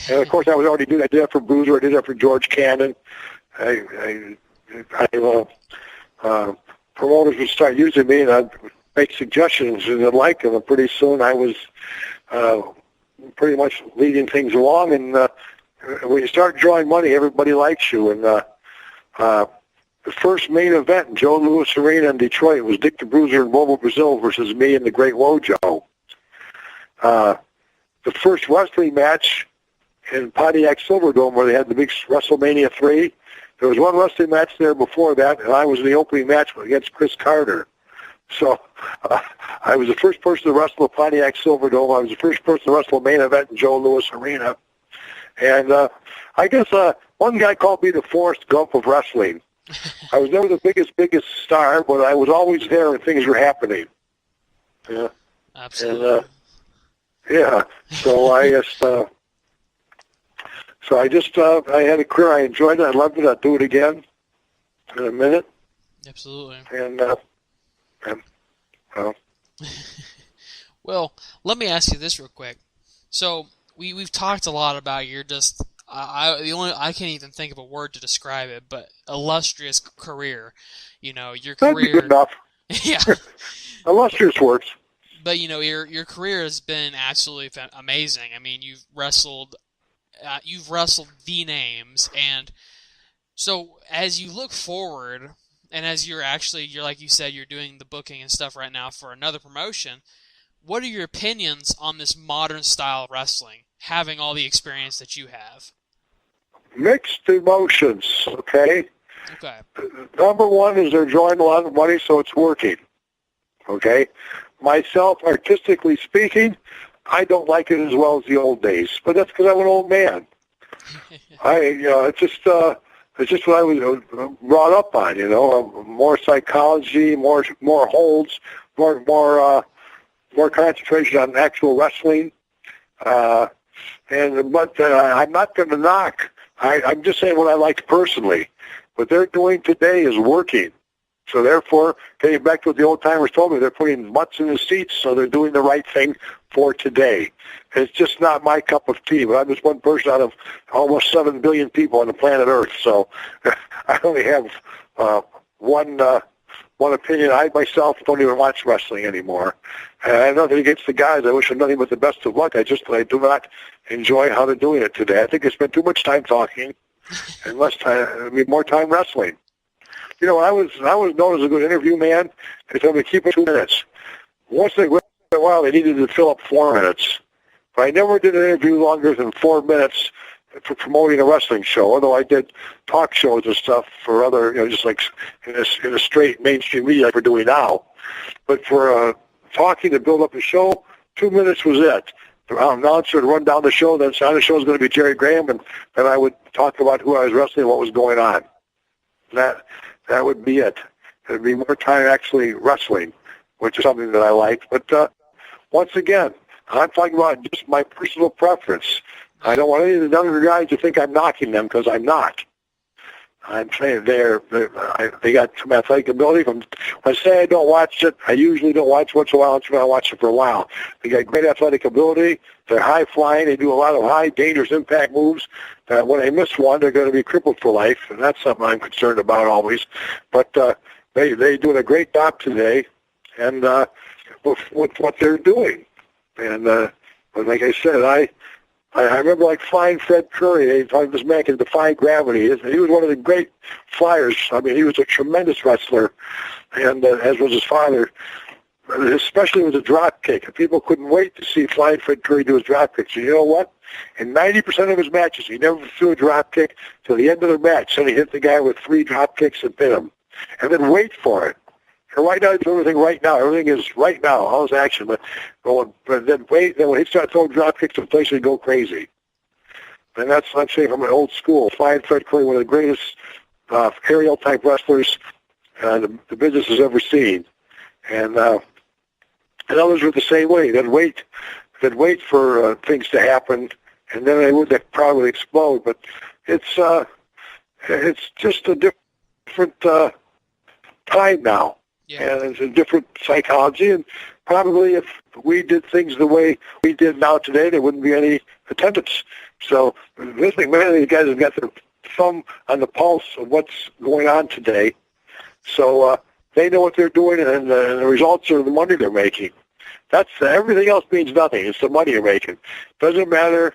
And of course, I was already doing that. I did that for Bruiser. I did that for George Cannon. Promoters would start using me, and I'd make suggestions, and they'd like them. And pretty soon, I was pretty much leading things along. And when you start drawing money, everybody likes you. And the first main event in Joe Louis Arena in Detroit was Dick the Bruiser and Bobo Brazil versus me and the Great Wojo. The first wrestling match in Pontiac Silverdome, where they had the big WrestleMania 3, there was one wrestling match there before that, and I was in the opening match against Chris Carter. So I was the first person to wrestle at Pontiac Silverdome. I was the first person to wrestle a main event in Joe Louis Arena. And I guess one guy called me the Forrest Gump of wrestling. I was never the biggest star, but I was always there when things were happening. Yeah. Absolutely. And, yeah. So I just, I had a career. I enjoyed it. I loved it. I'd do it again in a minute. Absolutely. And well, let me ask you this real quick. So we've talked a lot about your just I can't even think of a word to describe it, but illustrious career. You know, your that'd be career. good enough. Yeah. Illustrious works. But you know, your career has been absolutely amazing. I mean, you've wrestled the names, and so as you look forward, and as you're like you said, you're doing the booking and stuff right now for another promotion. What are your opinions on this modern style of wrestling, having all the experience that you have? Mixed emotions, okay? Okay. Number one is they're drawing a lot of money, so it's working, okay? Myself, artistically speaking, I don't like it as well as the old days, but that's because I'm an old man. It's just what I was brought up on, more psychology, more holds, more concentration on actual wrestling. But I'm not going to knock. I'm just saying what I like personally. What they're doing today is working. So therefore, getting back to what the old-timers told me, they're putting butts in the seats, so they're doing the right thing for today. It's just not my cup of tea, but I'm just one person out of almost 7 billion people on the planet Earth, so I only have one opinion. I myself don't even watch wrestling anymore. And I have nothing against the guys. I wish them nothing but the best of luck. I do not enjoy how they're doing it today. I think they spend too much time talking and more time wrestling. I was known as a good interview man. They told me to keep it 2 minutes. Once they went a while, they needed to fill up 4 minutes. But I never did an interview longer than 4 minutes for promoting a wrestling show, although I did talk shows and stuff for other, just like in a straight mainstream media like we're doing now. But for talking to build up a show, 2 minutes was it. The announcer would run down the show, then on the show was going to be Jerry Graham, and then I would talk about who I was wrestling and what was going on. That would be it. There'd be more time actually wrestling, which is something that I liked. But once again, I'm talking about just my personal preference. I don't want any of the younger guys to think I'm knocking them, because I'm not. I'm saying they got some athletic ability. When I say I don't watch it, I usually don't watch once in a while. I watch it for a while. They got great athletic ability. They're high flying. They do a lot of high, dangerous impact moves. When they miss one, they're going to be crippled for life, and that's something I'm concerned about always. But they're doing a great job today, and with what they're doing. And but like I said, I remember like Flying Fred Curry. They thought this man could defy gravity. He was one of the great flyers. I mean, he was a tremendous wrestler, and as was his father, especially with a drop kick. And people couldn't wait to see Flying Fred Curry do his drop kicks. And you know what? In 90% of his matches, he never threw a drop kick till the end of the match. Then he hit the guy with 3 drop kicks and pin him. And then wait for it. And right now, it's everything right now. Everything is right now. All this action. But then when he starts throwing drop kicks, the place would go crazy. And that's, I'm saying, from an old school. Flying Fred Curry, one of the greatest aerial-type wrestlers the business has ever seen. And others were the same way. They'd wait for things to happen, and then they would probably explode. But it's just a different time now. Yeah. And it's a different psychology, and probably if we did things the way we did now today, there wouldn't be any attendance. So Vince McMahon and these guys have got their thumb on the pulse of what's going on today. So they know what they're doing, and the results are the money they're making. That's everything else means nothing. It's the money you're making. Doesn't matter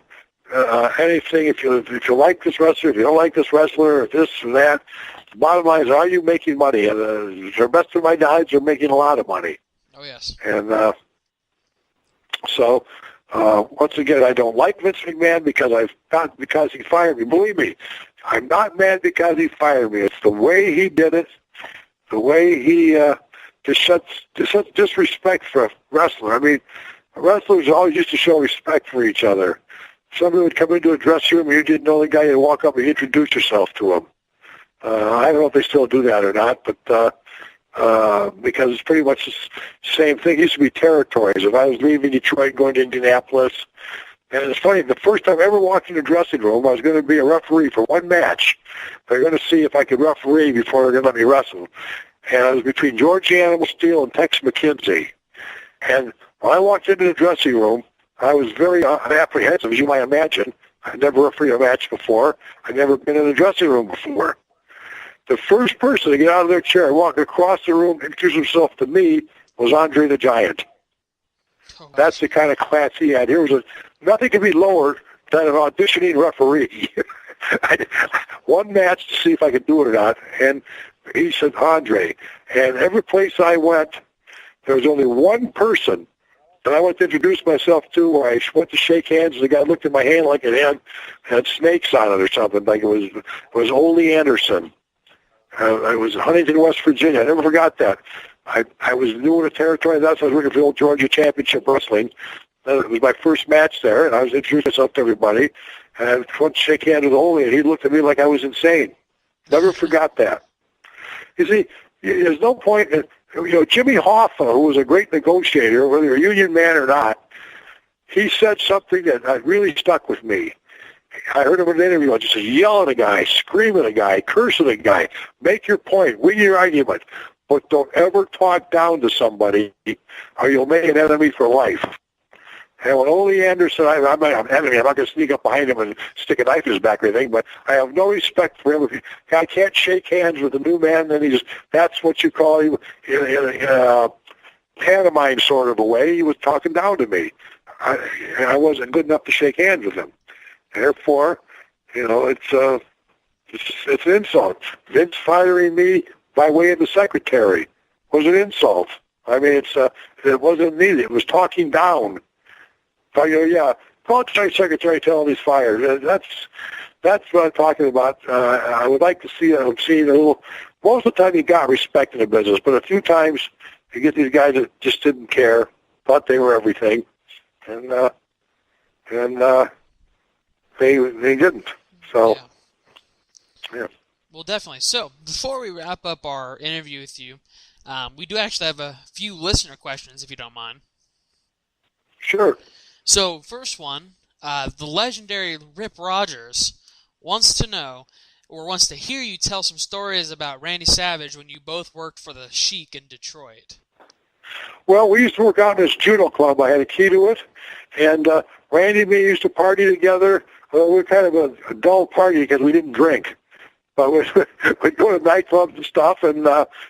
anything if you like this wrestler, if you don't like this wrestler, if this or that. The bottom line is, are you making money? And the best of my guys are making a lot of money. Oh, yes. And so, once again, I don't like Vince McMahon because he fired me. Believe me, I'm not mad because he fired me. It's the way he did it, the way he just disrespect for a wrestler. I mean, wrestlers always used to show respect for each other. Somebody would come into a dressing room and you didn't know the guy, you'd walk up and introduce yourself to him. I don't know if they still do that or not, but because it's pretty much the same thing. It used to be territories. If I was leaving Detroit going to Indianapolis, and it's funny, the first time I ever walked in the dressing room, I was going to be a referee for one match. They're going to see if I could referee before they're going to let me wrestle. And it was between George Animal Steel and Tex McKenzie. And when I walked into the dressing room, I was very apprehensive, as you might imagine. I'd never refereed a match before. I'd never been in a dressing room before. The first person to get out of their chair and walk across the room and introduce himself to me was Andre the Giant. Oh, wow. That's the kind of class he had. Nothing could be lower than an auditioning referee. One match to see if I could do it or not, and he said, Andre. And every place I went, there was only one person that I went to introduce myself to, where I went to shake hands, and the guy looked at my hand like it had snakes on it or something, like it was Ole Anderson. I was in Huntington, West Virginia. I never forgot that. I was new in the territory. That's why I was working for the old Georgia Championship Wrestling. It was my first match there, and I was introducing myself to everybody. And I went to shake hands with Ole, and he looked at me like I was insane. Never forgot that. You see, there's no point in, Jimmy Hoffa, who was a great negotiator, whether you're a union man or not, he said something that really stuck with me. I heard him in an interview. I just said, yell at a guy, scream at a guy, curse at a guy, make your point, win your argument, but don't ever talk down to somebody or you'll make an enemy for life. And when Ole Anderson, I'm not an enemy. I'm not going to sneak up behind him and stick a knife in his back or anything, but I have no respect for him. If I can't shake hands with a new man, then that's what you call him in a pantomime sort of a way. He was talking down to me. I wasn't good enough to shake hands with him. Therefore, it's an insult. Vince firing me by way of the secretary was an insult. I mean, it wasn't needed. It was talking down. So, call the secretary, tell him he's fired. That's what I'm talking about. I would like to see a little. Most of the time, you got respect in the business, but a few times you get these guys that just didn't care, thought they were everything, and they didn't. So, yeah. Well, definitely. So, before we wrap up our interview with you, we do actually have a few listener questions, if you don't mind. Sure. So, first one, the legendary Rip Rogers wants to hear you tell some stories about Randy Savage when you both worked for the Sheik in Detroit. Well, we used to work out in this judo club. I had a key to it, and Randy and me used to party together. Well, we were kind of a dull party because we didn't drink. But we'd go to nightclubs and stuff, and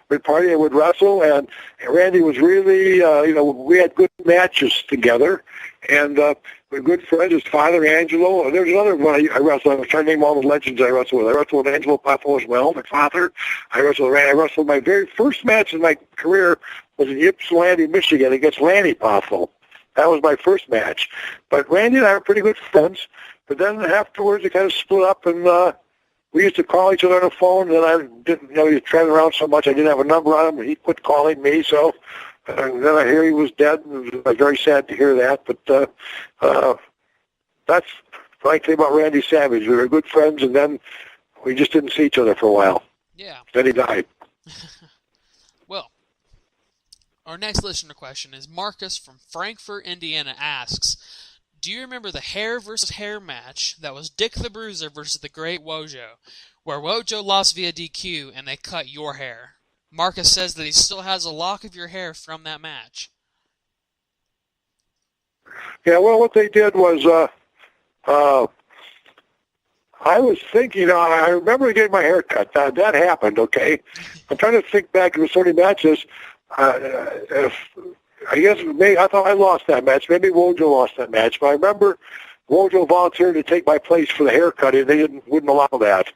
we'd party and we'd wrestle. And Randy was really, we had good matches together. And we're good friends. His father, Angelo. And there was another one I wrestled. I was trying to name all the legends I wrestled with. I wrestled with Angelo Poffo as well, my father. I wrestled with Randy. I wrestled my very first match in my career was in Ypsilanti, Michigan against Lanny Poffo. That was my first match. But Randy and I were pretty good friends. But then afterwards, it kind of split up, and we used to call each other on the phone, and I didn't, he was traveling around so much, I didn't have a number on him, and he quit calling me, so, and then I hear he was dead, and I was very sad to hear that, but that's what I think about Randy Savage. We were good friends, and then we just didn't see each other for a while. Yeah. Then he died. Well, our next listener question is Marcus from Frankfort, Indiana asks, do you remember the hair versus hair match that was Dick the Bruiser versus the Great Wojo, where Wojo lost via DQ and they cut your hair? Marcus says that he still has a lock of your hair from that match. Yeah, well, what they did was, I was thinking, I remember getting my hair cut. That happened, okay? I'm trying to think back to so many matches. I guess I thought I lost that match. Maybe Wojo lost that match. But I remember Wojo volunteered to take my place for the haircut, and they wouldn't allow that.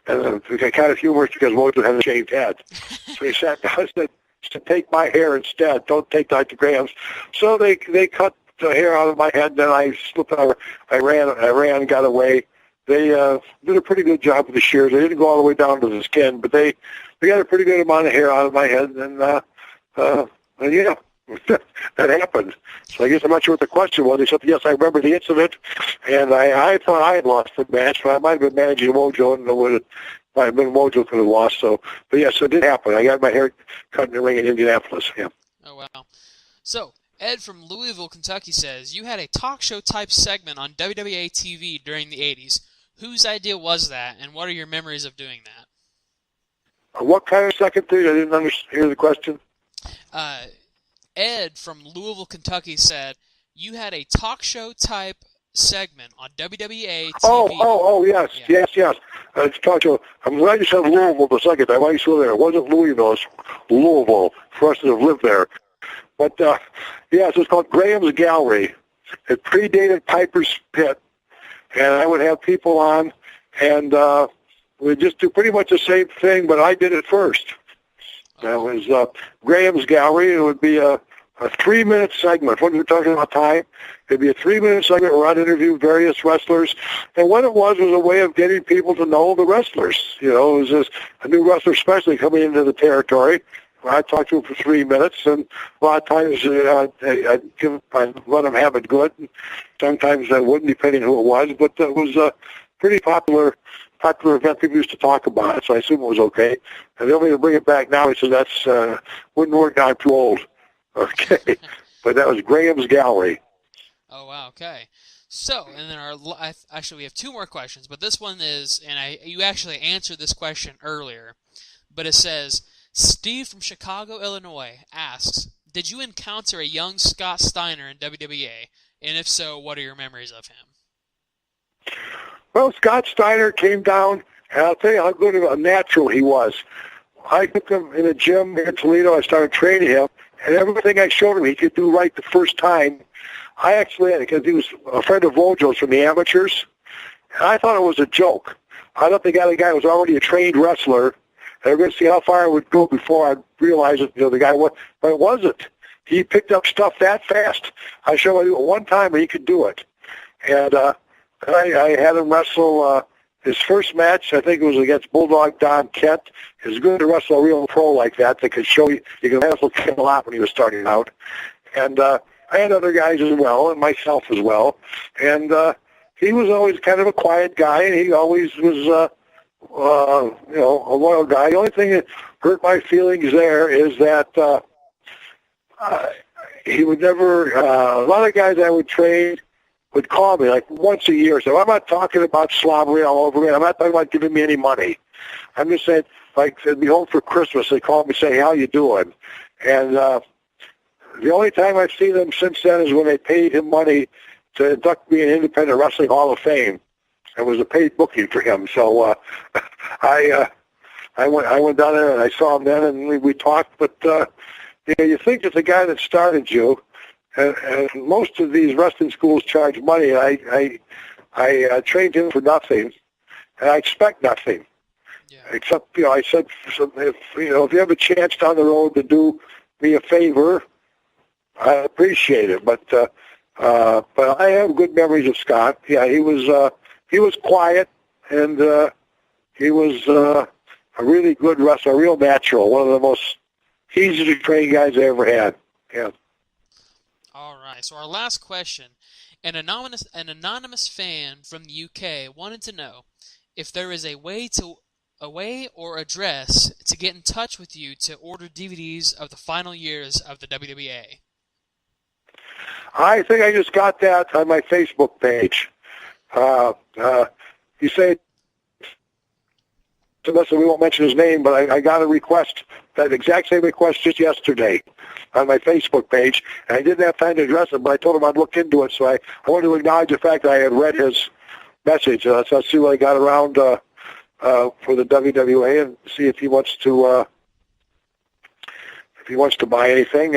And it kind of humorous because Wojo had a shaved head. So he sat down and said, to take my hair instead. Don't take Dr. Graham's. So they cut the hair out of my head. Then I slipped out. I ran, got away. They did a pretty good job with the shears. They didn't go all the way down to the skin, but they got a pretty good amount of hair out of my head. And yeah, that happened. So I guess I'm not sure what the question was, except yes, I remember the incident, and I thought I had lost the match, but I might have been managing Wojo, and it might have been Wojo could have lost. So, but yes, it did happen. I got my hair cut in the ring in Indianapolis. Yeah. Oh wow. So Ed from Louisville, Kentucky says you had a talk show type segment on WWA TV during the '80s. Whose idea was that, and what are your memories of doing that? What kind of second thing? I didn't hear the question. Ed from Louisville, Kentucky said you had a talk show type segment on WWA TV. Oh, yes, yeah. yes. It's talk show. I'm glad you said Louisville the second time. I used to live there. It wasn't Louisville. It's Louisville for us to have lived there. But, yes, it's called Graham's Gallery. It predated Piper's Pit. And I would have people on, and we'd just do pretty much the same thing, but I did it first. That was Graham's Gallery. It would be a 3-minute segment. When we're talking about time, it'd be a 3-minute segment where I'd interview various wrestlers. And what it was a way of getting people to know the wrestlers. It was just a new wrestler, especially coming into the territory. I'd talk to him for 3 minutes, and a lot of times I'd let him have it good. Sometimes I wouldn't, depending who it was. But it was a pretty popular event. People used to talk about it, so I assume it was okay. And the only way to bring it back now, he said, that's wouldn't work now, I'm too old. Okay. But that was Graham's Gallery. Oh, wow, okay. So, and then actually we have 2 more questions, but this one is, and you actually answered this question earlier, but it says, Steve from Chicago, Illinois asks, did you encounter a young Scott Steiner in WWA? And if so, what are your memories of him? Well, Scott Steiner came down, and I'll tell you how good of a natural he was. I took him in a gym here in Toledo. I started training him, and everything I showed him he could do right the first time. I actually, because he was a friend of Wojo's from the amateurs, and I thought it was a joke. I thought the guy was already a trained wrestler, and we're going to see how far I would go before I realized that the guy was, but it wasn't. He picked up stuff that fast. I showed him one time, and he could do it. And I had him wrestle his first match. I think it was against Bulldog Don Kent. It was good to wrestle a real pro like that could show you can wrestle Kent a lot when he was starting out. And I had other guys as well, and myself as well. And he was always kind of a quiet guy, and he always was a loyal guy. The only thing that hurt my feelings there is that he would never, a lot of guys I would train would call me like once a year. So I'm not talking about slobbery all over me. I'm not talking about giving me any money. I'm just saying, like, they'd be home for Christmas. They call me and say, how you doing? And the only time I've seen them since then is when they paid him money to induct me in Independent Wrestling Hall of Fame. It was a paid booking for him. So I went down there and I saw him then, and we talked. But you think that the guy that started you, and most of these wrestling schools charge money. I trained him for nothing, and I expect nothing. Yeah. Except, I said, if you have a chance down the road to do me a favor, I appreciate it. But I have good memories of Scott. Yeah, he was quiet, and he was a really good wrestler, a real natural, one of the most easy to train guys I ever had. Yeah. All right. So our last question. An anonymous fan from the UK wanted to know if there is a way or address to get in touch with you to order DVDs of the final years of the WWA. I think I just got that on my Facebook page. You say, we won't mention his name, but I got a request, that exact same request just yesterday on my Facebook page, and I didn't have time to address it, but I told him I'd look into it, so I wanted to acknowledge the fact that I had read his message. So I'll see what I got around for the WWA and see if he wants to buy anything.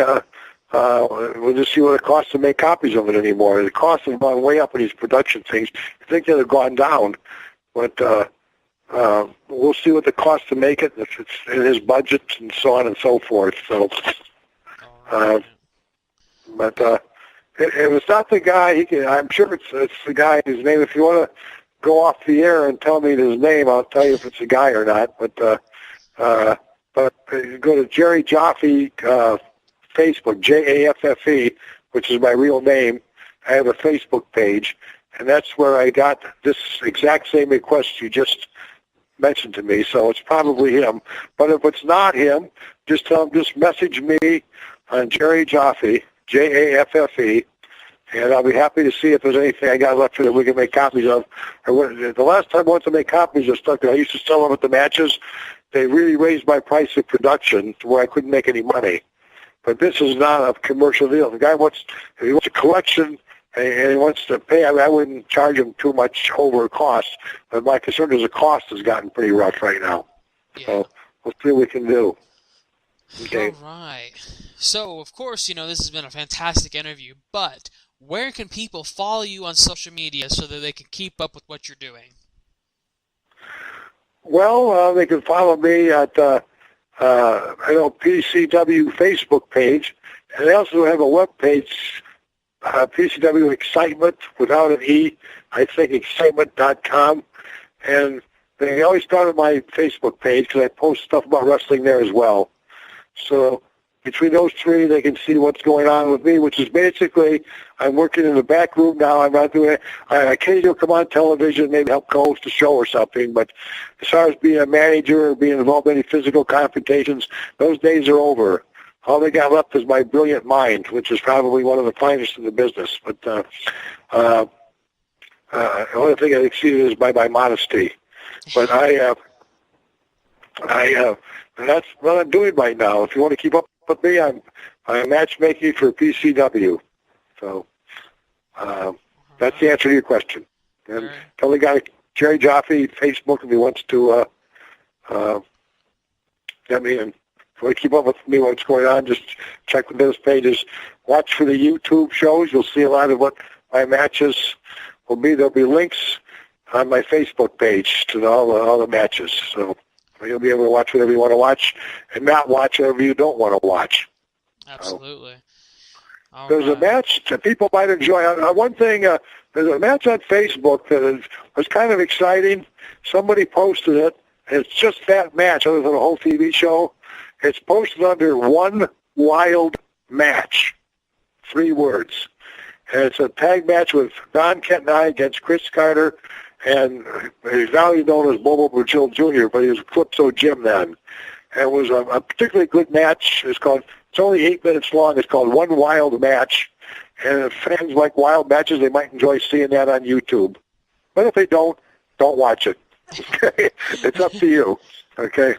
We'll just see what it costs to make copies of it anymore. The cost has gone way up in these production things. I think they've gone down, but we'll see what the cost to make it, if it's in his budget and so on and so forth. So, but if it's not the guy, I'm sure it's the guy whose name. If you want to go off the air and tell me his name, I'll tell you if it's a guy or not. But go to Jerry Jaffe Facebook, Jaffe, which is my real name. I have a Facebook page, and that's where I got this exact same request you just mentioned to me. So it's probably him. But if it's not him, just tell him, just message me on Jerry Jaffe, Jaffe, and I'll be happy to see if there's anything I got left that we can make copies of. The last time I wanted to make copies of stuff that I used to sell them at the matches, they really raised my price of production to where I couldn't make any money. But this is not a commercial deal. The guy if he wants a collection and he wants to pay, I wouldn't charge him too much over cost. But my concern is the cost has gotten pretty rough right now. Yeah. So we'll see what we can do. Okay. All right. So, of course, this has been a fantastic interview, but where can people follow you on social media so that they can keep up with what you're doing? Well, they can follow me at PCW Facebook page, and they also have a web page, PCW Excitement without an E. I think excitement.com, and they always start on my Facebook page because I post stuff about wrestling there as well. So between those three, they can see what's going on with me, which is basically I'm working in the back room now. I'm not doing it. I occasionally come on television, maybe help co-host a show or something. But as far as being a manager or being involved in any physical confrontations, those days are over. All they got left is my brilliant mind, which is probably one of the finest in the business. But the only thing I exceeded is by my modesty. But that's what I'm doing right now. If you want to keep up with me, I'm matchmaking for PCW. So that's the answer to your question. And tell the guy, Jerry Jaffe, Facebook, if he wants to get me in. If you want to keep up with me, what's going on, just check the business pages. Watch for the YouTube shows. You'll see a lot of what my matches will be. There'll be links on my Facebook page to all the matches. So you'll be able to watch whatever you want to watch and not watch whatever you don't want to watch. Absolutely. There's a match that people might enjoy. One thing, there's a match on Facebook that was kind of exciting. Somebody posted it, and it's just that match other than the whole TV show. It's posted under One Wild Match, 3 words. And it's a tag match with Don Kent and I against Chris Carter, and he's now known as Bobo Brazil Jr., but he was Calypso Jim then. And it was a particularly good match. It's only 8 minutes long. It's called One Wild Match. And if fans like wild matches, they might enjoy seeing that on YouTube. But if they don't watch it. Okay? It's up to you. Okay?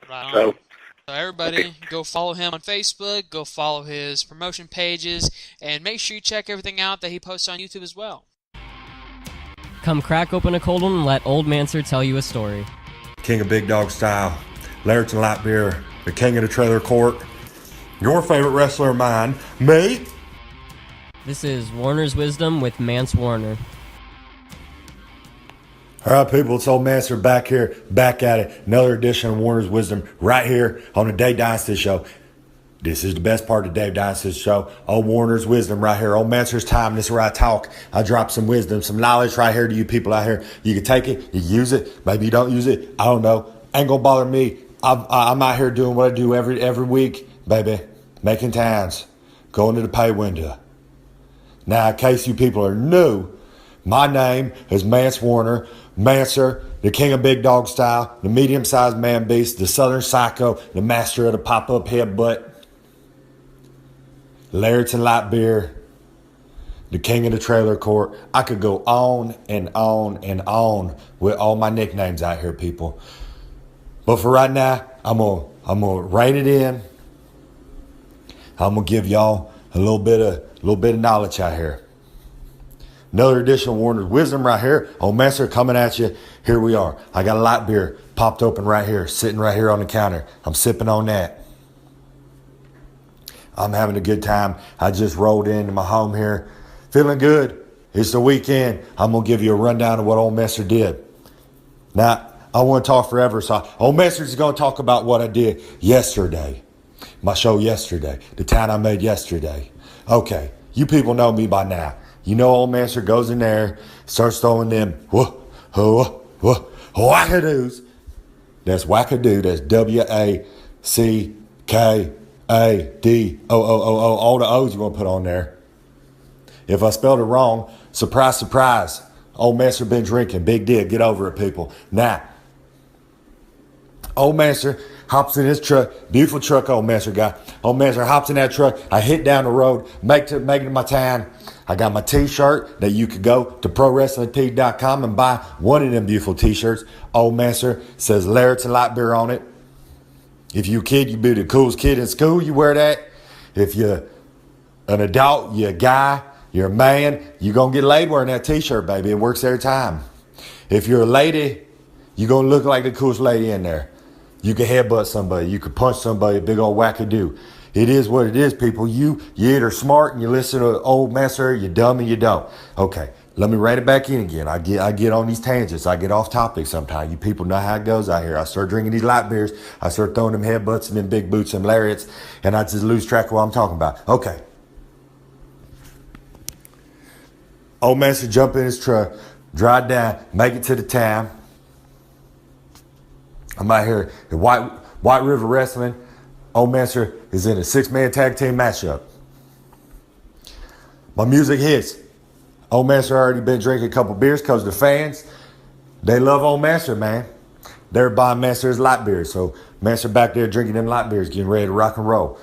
Right on. So everybody, go follow him on Facebook, go follow his promotion pages, and make sure you check everything out that he posts on YouTube as well. Come crack open a cold one and let Old Manser tell you a story. King of Big Dog Style, Larriton Light Beer, the king of the trailer court, your favorite wrestler of mine, me. This is Warner's Wisdom with Mance Warner. All right, people, it's old Manser back here, back at it. Another edition of Warner's Wisdom right here on the Dave Dynasty Show. This is the best part of Dave Dynasty Show. Old Warner's wisdom right here. Old Mancer's time. This is where I talk. I drop some wisdom, some knowledge right here to you people out here. You can take it. You can use it. Maybe you don't use it. I don't know. Ain't gonna bother me. I'm out here doing what I do every week, baby. Making towns. Going to the pay window. Now, in case you people are new, my name is Mance Warner. Mancer, the king of big dog style, the medium-sized man beast, the southern psycho, the master of the pop-up headbutt. Laird's and light beer, the king of the trailer court. I could go on and on and on with all my nicknames out here, people. But for right now, I'm gonna rein it in. I'm gonna give y'all a little bit of knowledge out here. Another edition of Warner's Wisdom right here. Old Mancer coming at you. Here we are. I got a light beer popped open right here, sitting right here on the counter. I'm sipping on that. I'm having a good time. I just rolled into my home here. Feeling good. It's the weekend. I'm going to give you a rundown of what Old Mancer did. Now, I want to talk forever, so Old Mancer is going to talk about what I did yesterday. My show yesterday. The town I made yesterday. Okay, you people know me by now. You know Old Mancer goes in there, starts throwing them wackadoos. That's wackadoo. That's W-A-C-K-A-D-O-O-O-O. All the O's you want to put on there. If I spelled it wrong, surprise, surprise. Old Mancer been drinking. Big deal. Get over it, people. Now, Old Mancer hops in his truck. Beautiful truck Old Mancer got. Old Mancer hops in that truck. I hit down the road, make it to my town. I got my t-shirt that you could go to ProWrestlingTees.com and buy one of them beautiful t-shirts. Old Mancer says Laird's and light beer on it. If you a kid, you be the coolest kid in school, you wear that. If you're an adult, you're a guy, you're a man, you're going to get laid wearing that t-shirt, baby. It works every time. If you're a lady, you're going to look like the coolest lady in there. You can headbutt somebody. You can punch somebody, a big old wackadoo. It is what it is, people. You either smart and you listen to Old Mancer, you dumb and you don't. Okay, let me rein it back in again. I get on these tangents. I get off topic sometimes. You people know how it goes out here. I start drinking these light beers. I start throwing them headbutts and them big boots and lariats, and I just lose track of what I'm talking about. Okay. Old Mancer jump in his truck, drive down, make it to the town. I'm out here at White River Wrestling. Old Mancer is in a 6-man tag team matchup. My music hits. Old Mancer already been drinking a couple beers because the fans, they love Old Mancer, man. They're buying Mancer's light beers. So Mancer back there drinking them light beers, getting ready to rock and roll.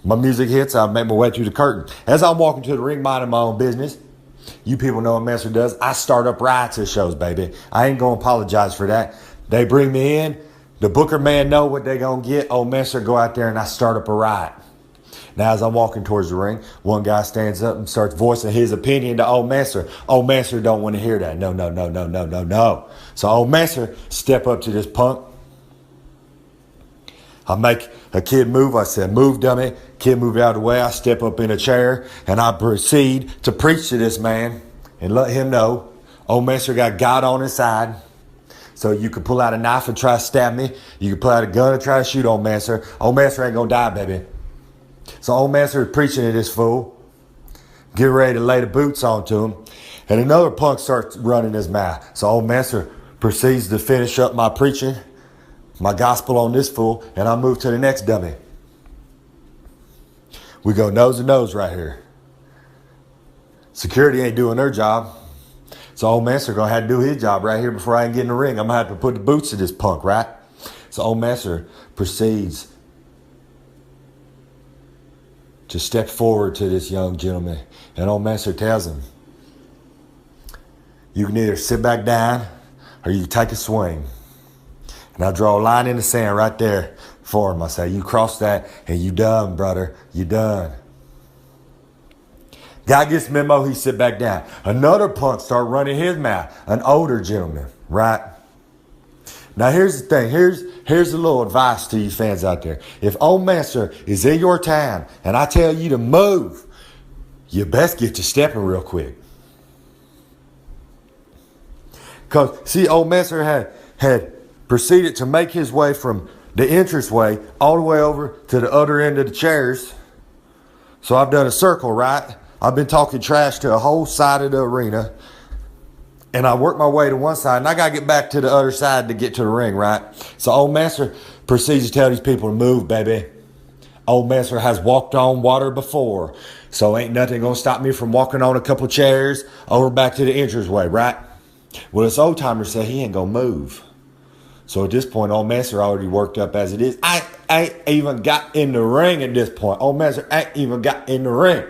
My music hits. I make my way through the curtain. As I'm walking to the ring, minding my own business, you people know what Mancer does. I start up riots at shows, baby. I ain't going to apologize for that. They bring me in. The booker man know what they gonna get. Old Mancer go out there and I start up a riot. Now as I'm walking towards the ring, one guy stands up and starts voicing his opinion to Old Mancer. Old Mancer don't want to hear that. No. So Old Mancer step up to this punk. I make a kid move. I said, move, dummy. Kid move out of the way. I step up in a chair and I proceed to preach to this man and let him know Old Mancer got God on his side. So you can pull out a knife and try to stab me. You can pull out a gun and try to shoot Old Mancer. Old Mancer ain't gonna die, baby. So Old Mancer is preaching to this fool. Get ready to lay the boots onto him. And another punk starts running his mouth. So Old Mancer proceeds to finish up my preaching, my gospel on this fool, and I move to the next dummy. We go nose to nose right here. Security ain't doing their job. So Old Mancer gonna have to do his job right here before I can get in the ring. I'm gonna have to put the boots to this punk, right? So Old Mancer proceeds to step forward to this young gentleman. And Old Mancer tells him, you can either sit back down or you can take a swing. And I draw a line in the sand right there for him. I say, you cross that and you done, brother. You done. Guy gets memo, he sit back down. Another punk start running his mouth. An older gentleman, right? Now here's the thing. Here's a little advice to you fans out there. If Old Mancer is in your town and I tell you to move, you best get to stepping real quick. Because, see, Old Mancer had proceeded to make his way from the entranceway all the way over to the other end of the chairs. So I've done a circle, right? I've been talking trash to a whole side of the arena. And I work my way to one side, and I got to get back to the other side to get to the ring, right? So old Master proceeds to tell these people to move, baby. Old Master has walked on water before, so ain't nothing going to stop me from walking on a couple chairs over back to the entranceway, right? Well, this old timer said he ain't going to move. So at this point, old Master already worked up as it is. I ain't even got in the ring at this point. Old Master ain't even got in the ring.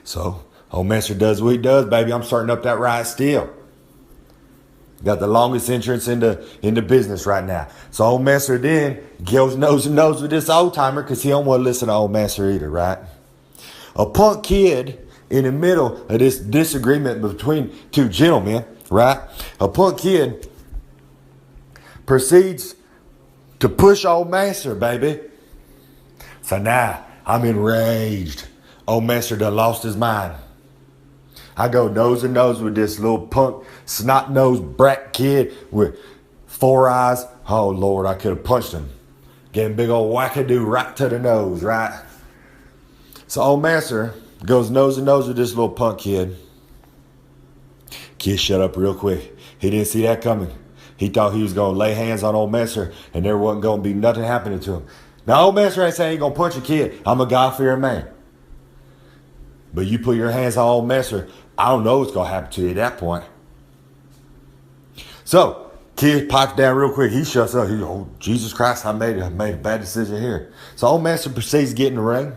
So, old Master does what he does, baby. I'm starting up that ride still. Got the longest entrance into business right now. So, old Master then goes nose to nose with this old timer because he don't want to listen to old Master either, right? A punk kid in the middle of this disagreement between two gentlemen, right? A punk kid proceeds to push old Master, baby. So now I'm enraged. Old Master done lost his mind. I go nose to nose with this little punk, snot-nosed brat kid with 4 eyes. Oh, Lord, I could have punched him. Getting a big old wackadoo right to the nose, right? So old Master goes nose to nose with this little punk kid. Kid shut up real quick. He didn't see that coming. He thought he was going to lay hands on old Master and there wasn't going to be nothing happening to him. Now, old Master ain't saying he going to punch a kid. I'm a God-fearing man. But you put your hands on old Master, I don't know what's going to happen to you at that point. So, kid pops down real quick. He shuts up. He goes, oh, Jesus Christ, I made a bad decision here. So, old Master proceeds to get in the ring.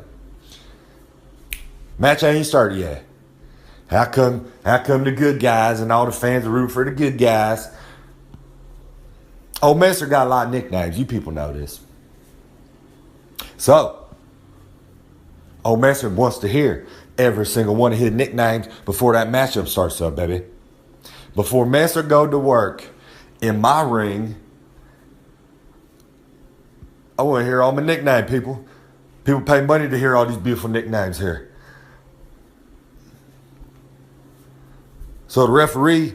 Match ain't even started yet. How come the good guys and all the fans are rooting for the good guys? Old Master got a lot of nicknames. You people know this. So, old Master wants to hear every single one of his nicknames before that matchup starts up, baby. Before Master go to work in my ring, I want to hear all my nickname, people. People pay money to hear all these beautiful nicknames here. So the referee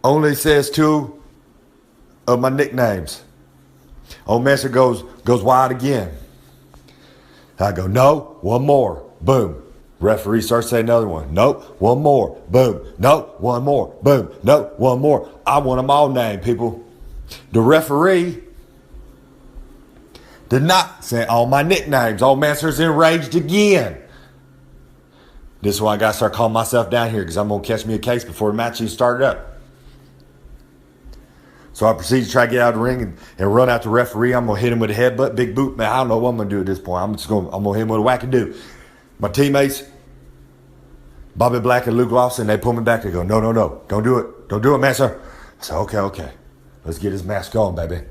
only says 2 of my nicknames. Old Master goes wide again. I go, no, one more. Boom. Referee starts saying another one. Nope, one more. Boom. Nope, one more. Boom. Nope, one more. I want them all named, people. The referee did not say all my nicknames. Old Master's enraged again. This is why I got to start calling myself down here because I'm going to catch me a case before the match even started up. So I proceed to try to get out of the ring and run out the referee. I'm going to hit him with a headbutt, big boot. Man, I don't know what I'm going to do at this point. I'm going to hit him with a wackadoo. My teammates, Bobby Black and Luke Lawson, they pull me back. They go, no, don't do it. Don't do it, Master. I said, okay. Let's get this match going, baby.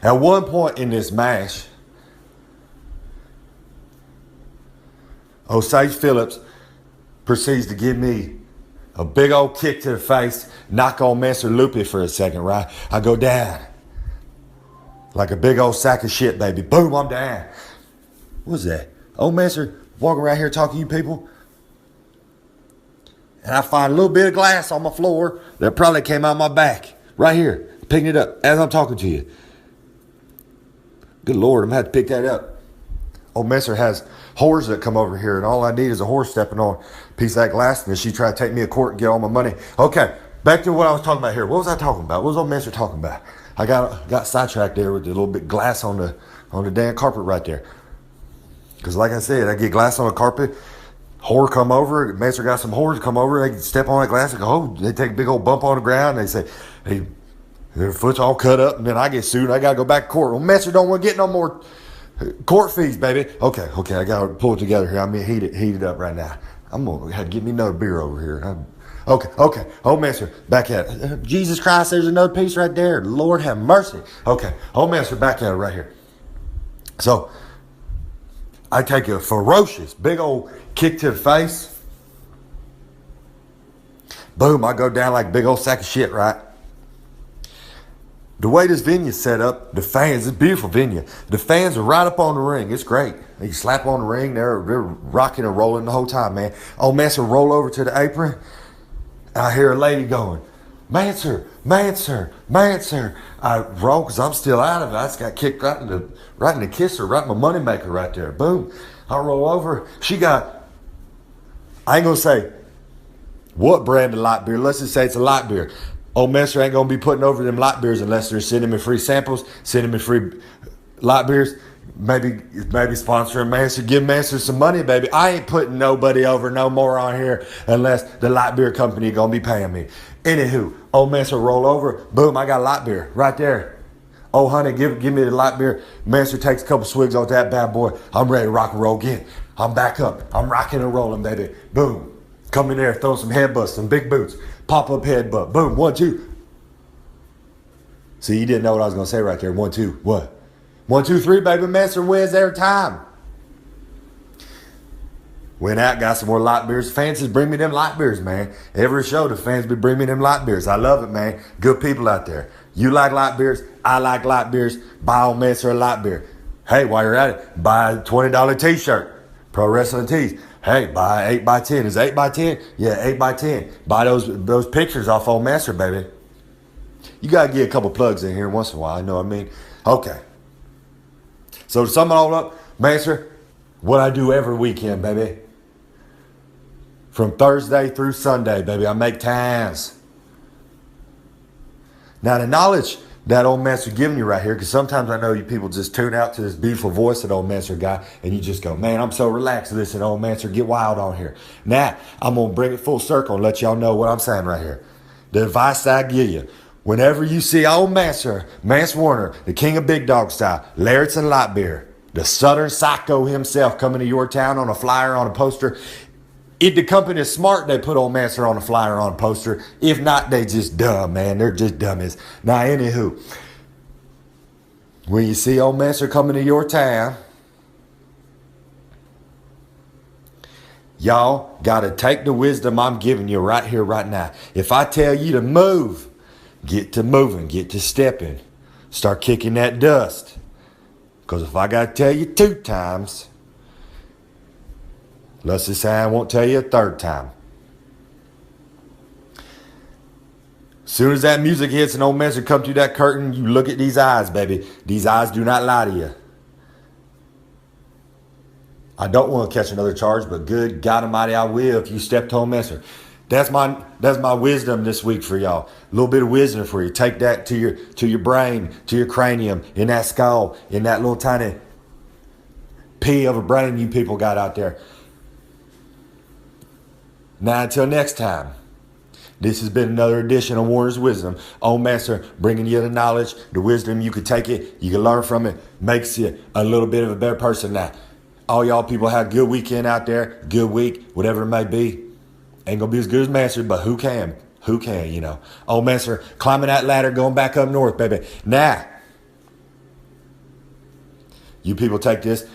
At one point in this match, Osage Phillips proceeds to give me a big old kick to the face, knock on Master Loopy for a second, right? I go down like a big old sack of shit, baby. Boom, I'm down. What's that? Old Master walking around here talking to you people. And I find a little bit of glass on my floor that probably came out my back. Right here. Picking it up as I'm talking to you. Good Lord, I'm going to have to pick that up. Old Master has whores that come over here, and all I need is a whore stepping on a piece of that glass, and then she try to take me to court and get all my money. Okay, back to what I was talking about here. What was I talking about? What was Old Master talking about? I got sidetracked there with the little bit glass on the damn carpet right there. Because like I said, I get glass on the carpet, whore come over, Master got some whores come over, they step on that glass and go, oh, they take a big old bump on the ground, and they say, hey, their foot's all cut up, and then I get sued, and I got to go back to court. Well, Master don't want to get no more court fees, baby. Okay, I got to pull it together here. I'm heat it up right now. I'm going to have to get me another beer over here. Okay. Old Master, back at it. Jesus Christ, there's another piece right there. Lord have mercy. Okay, Old Master, back at it right here. So, I take a ferocious, big old kick to the face. Boom, I go down like a big old sack of shit, right? The way this venue's set up, the fans, it's a beautiful venue. The fans are right up on the ring. It's great. You slap on the ring, they're rocking and rolling the whole time, man. Old Master roll over to the apron. I hear a lady going, Mancer, Mancer, Mancer. I roll because I'm still out of it. I just got kicked right in the kisser, right in my moneymaker right there. Boom. I roll over. She got, I ain't going to say what brand of light beer. Let's just say it's a light beer. Old Mancer ain't going to be putting over them light beers unless they're sending me free samples, sending me free light beers. Maybe sponsoring Mancer, give Mancer some money, baby. I ain't putting nobody over no more on here unless the light beer company gonna be paying me. Anywho, old Mancer roll over, boom, I got light beer right there. Oh honey, give me the light beer. Mancer takes a couple swigs off that bad boy. I'm ready to rock and roll again. I'm back up. I'm rocking and rolling, baby. Boom. Come in there, throw some headbutts, some big boots. Pop up headbutt. Boom, 1, 2. See, you didn't know what I was gonna say right there. 1, 2, what? 1, 2, 3, baby. Mancer wins every time. Went out, got some more light beers. Fans just bring me them light beers, man. Every show, the fans be bring me them light beers. I love it, man. Good people out there. You like light beers? I like light beers. Buy on Mancer a light beer. Hey, while you're at it, buy a $20 t-shirt. Pro Wrestling Tees. Hey, buy 8x10. Is it 8x10? Yeah, 8x10. Buy those pictures off on Mancer, baby. You got to get a couple plugs in here once in a while. You know what I mean? Okay. So to sum it all up, Mancer, what I do every weekend, baby. From Thursday through Sunday, baby, I make times. Now the knowledge that old Mancer giving you right here, because sometimes I know you people just tune out to this beautiful voice that old Mancer got, and you just go, man, I'm so relaxed to listen to old Mancer get wild on here. Now, I'm going to bring it full circle and let y'all know what I'm saying right here. The advice that I give you. Whenever you see old Mancer, Mance Warner, the king of big dog style, Larritt's and light beer, the Southern Psycho himself coming to your town on a flyer, on a poster. If the company is smart, they put old Mancer on a flyer, on a poster. If not, they just dumb, man. They're just dummies. Now, anywho, when you see old Mancer coming to your town, y'all got to take the wisdom I'm giving you right here, right now. If I tell you to move, get to moving, get to stepping. Start kicking that dust. Because if I got to tell you 2 times, let's just say I won't tell you a 3rd time. As soon as that music hits and old Mancer come through that curtain, you look at these eyes, baby. These eyes do not lie to you. I don't want to catch another charge, but good God Almighty, I will if you step to old Mancer. That's my wisdom this week for y'all. A little bit of wisdom for you. Take that to your brain, to your cranium, in that skull, in that little tiny pea of a brain you people got out there. Now until next time, this has been another edition of Warner's Wisdom. Old Mancer bringing you the knowledge, the wisdom. You can take it, you can learn from it. Makes you a little bit of a better person now. All y'all people have a good weekend out there, good week, whatever it may be. Ain't gonna be as good as Mancer, but who can? Who can, you know? Old Mancer climbing that ladder, going back up north, baby. Now, you people take this,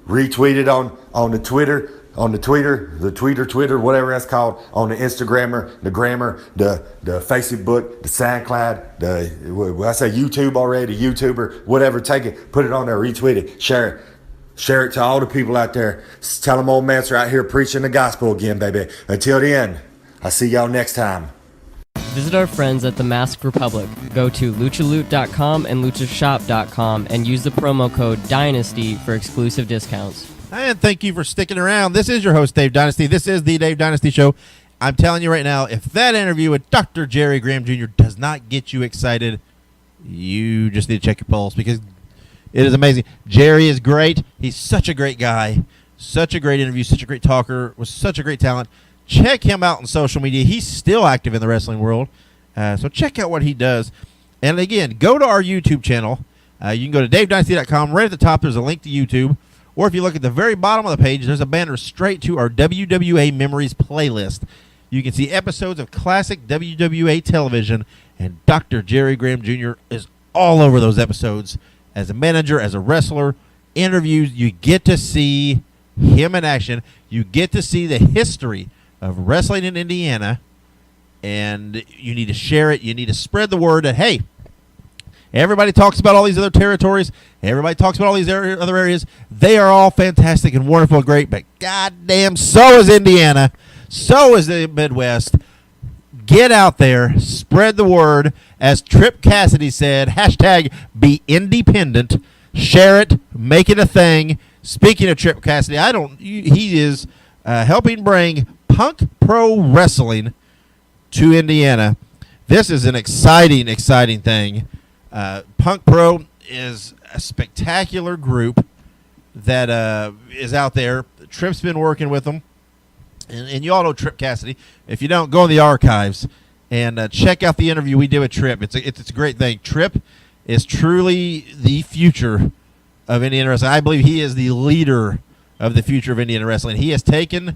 retweet it on the Twitter, whatever that's called, on the Instagrammer, the Grammer, the Facebook, the SoundCloud, when I say YouTube already, the YouTuber, whatever, take it, put it on there, retweet it, share it. Share it to all the people out there. Tell them old Mancer out here preaching the gospel again, baby. Until then, I'll see y'all next time. Visit our friends at the Masked Republic. Go to luchaloot.com and luchashop.com and use the promo code DYNASTY for exclusive discounts. And thank you for sticking around. This is your host, Dave Dynasty. This is the Dave Dynasty Show. I'm telling you right now, if that interview with Dr. Jerry Graham Jr. does not get you excited, you just need to check your pulse, because it is amazing. Jerry is great. He's such a great guy. Such a great interview. Such a great talker. Was such a great talent. Check him out on social media. He's still active in the wrestling world. So check out what he does. And again, go to our YouTube channel. You can go to davedynasty.com. Right at the top, there's a link to YouTube. Or if you look at the very bottom of the page, there's a banner straight to our WWA Memories playlist. You can see episodes of classic WWA television. And Dr. Jerry Graham Jr. is all over those episodes. As a manager, as a wrestler, interviews, you get to see him in action. You get to see the history of wrestling in Indiana, and you need to share it. You need to spread the word that, hey, everybody talks about all these other territories. Everybody talks about all these other areas. They are all fantastic and wonderful and great, but goddamn, so is Indiana. So is the Midwest. Get out there, spread the word. As Trip Cassidy said, hashtag be independent. Share it, make it a thing. Speaking of Trip Cassidy, he is helping bring Punk Pro Wrestling to Indiana. This is an exciting thing. Punk Pro is a spectacular group that is out there. Trip's been working with them. And you all know Trip Cassidy. If you don't, go in the archives and check out the interview we did with Trip. It's a great thing. Trip is truly the future of Indiana wrestling. I believe he is the leader of the future of Indiana wrestling. He has taken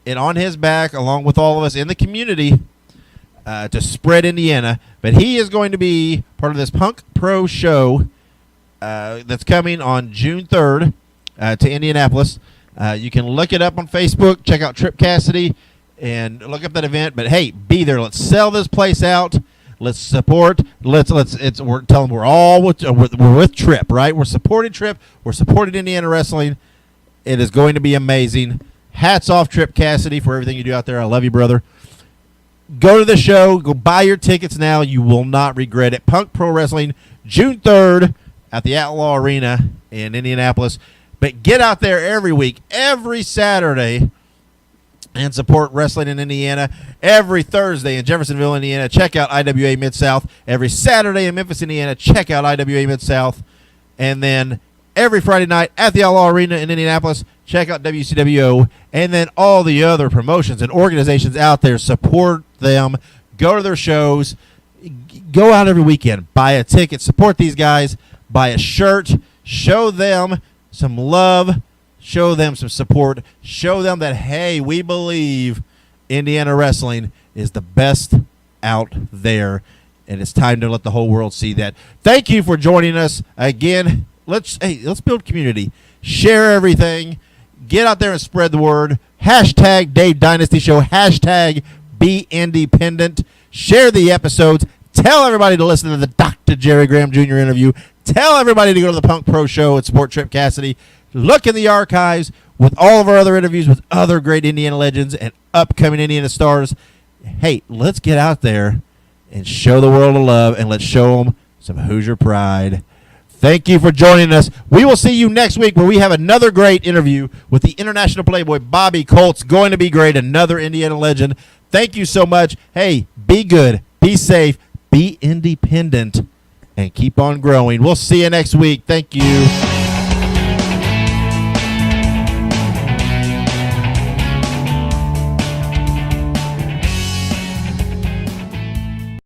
it on his back, along with all of us in the community, to spread Indiana. But he is going to be part of this Punk Pro show that's coming on June 3rd to Indianapolis. You can look it up on Facebook, check out Trip Cassidy, and look up that event. But hey, be there. Let's sell this place out. Let's support. We're telling them we're with Trip, right? We're supporting Trip. We're supporting Indiana wrestling. It is going to be amazing. Hats off, Trip Cassidy, for everything you do out there. I love you, brother. Go to the show. Go buy your tickets now. You will not regret it. Punk Pro Wrestling, June 3rd at the Outlaw Arena in Indianapolis. But get out there every week, every Saturday, and support wrestling in Indiana. Every Thursday in Jeffersonville, Indiana, check out IWA Mid-South. Every Saturday in Memphis, Indiana, check out IWA Mid-South. And then every Friday night at the Outlaw Arena in Indianapolis, check out WCWO. And then all the other promotions and organizations out there, support them. Go to their shows. Go out every weekend. Buy a ticket. Support these guys. Buy a shirt. Show them some love, show them some support, show them that, hey, we believe Indiana wrestling is the best out there, and it's time to let the whole world see that. Thank you for joining us again. Let's build community. Share everything. Get out there and spread the word. Hashtag Dave Dynasty Show. Hashtag be independent. Share the episodes. Tell everybody to listen to the Dr. Jerry Graham Jr. interview. Tell everybody to go to the Punk Pro Show and support Trip Cassidy. Look in the archives with all of our other interviews with other great Indiana legends and upcoming Indiana stars. Hey, let's get out there and show the world a love, and let's show them some Hoosier pride. Thank you for joining us. We will see you next week where we have another great interview with the International Playboy, Bobby Colt's going to be great, another Indiana legend. Thank you so much. Hey, be good, be safe, be independent, and keep on growing. We'll see you next week. Thank you.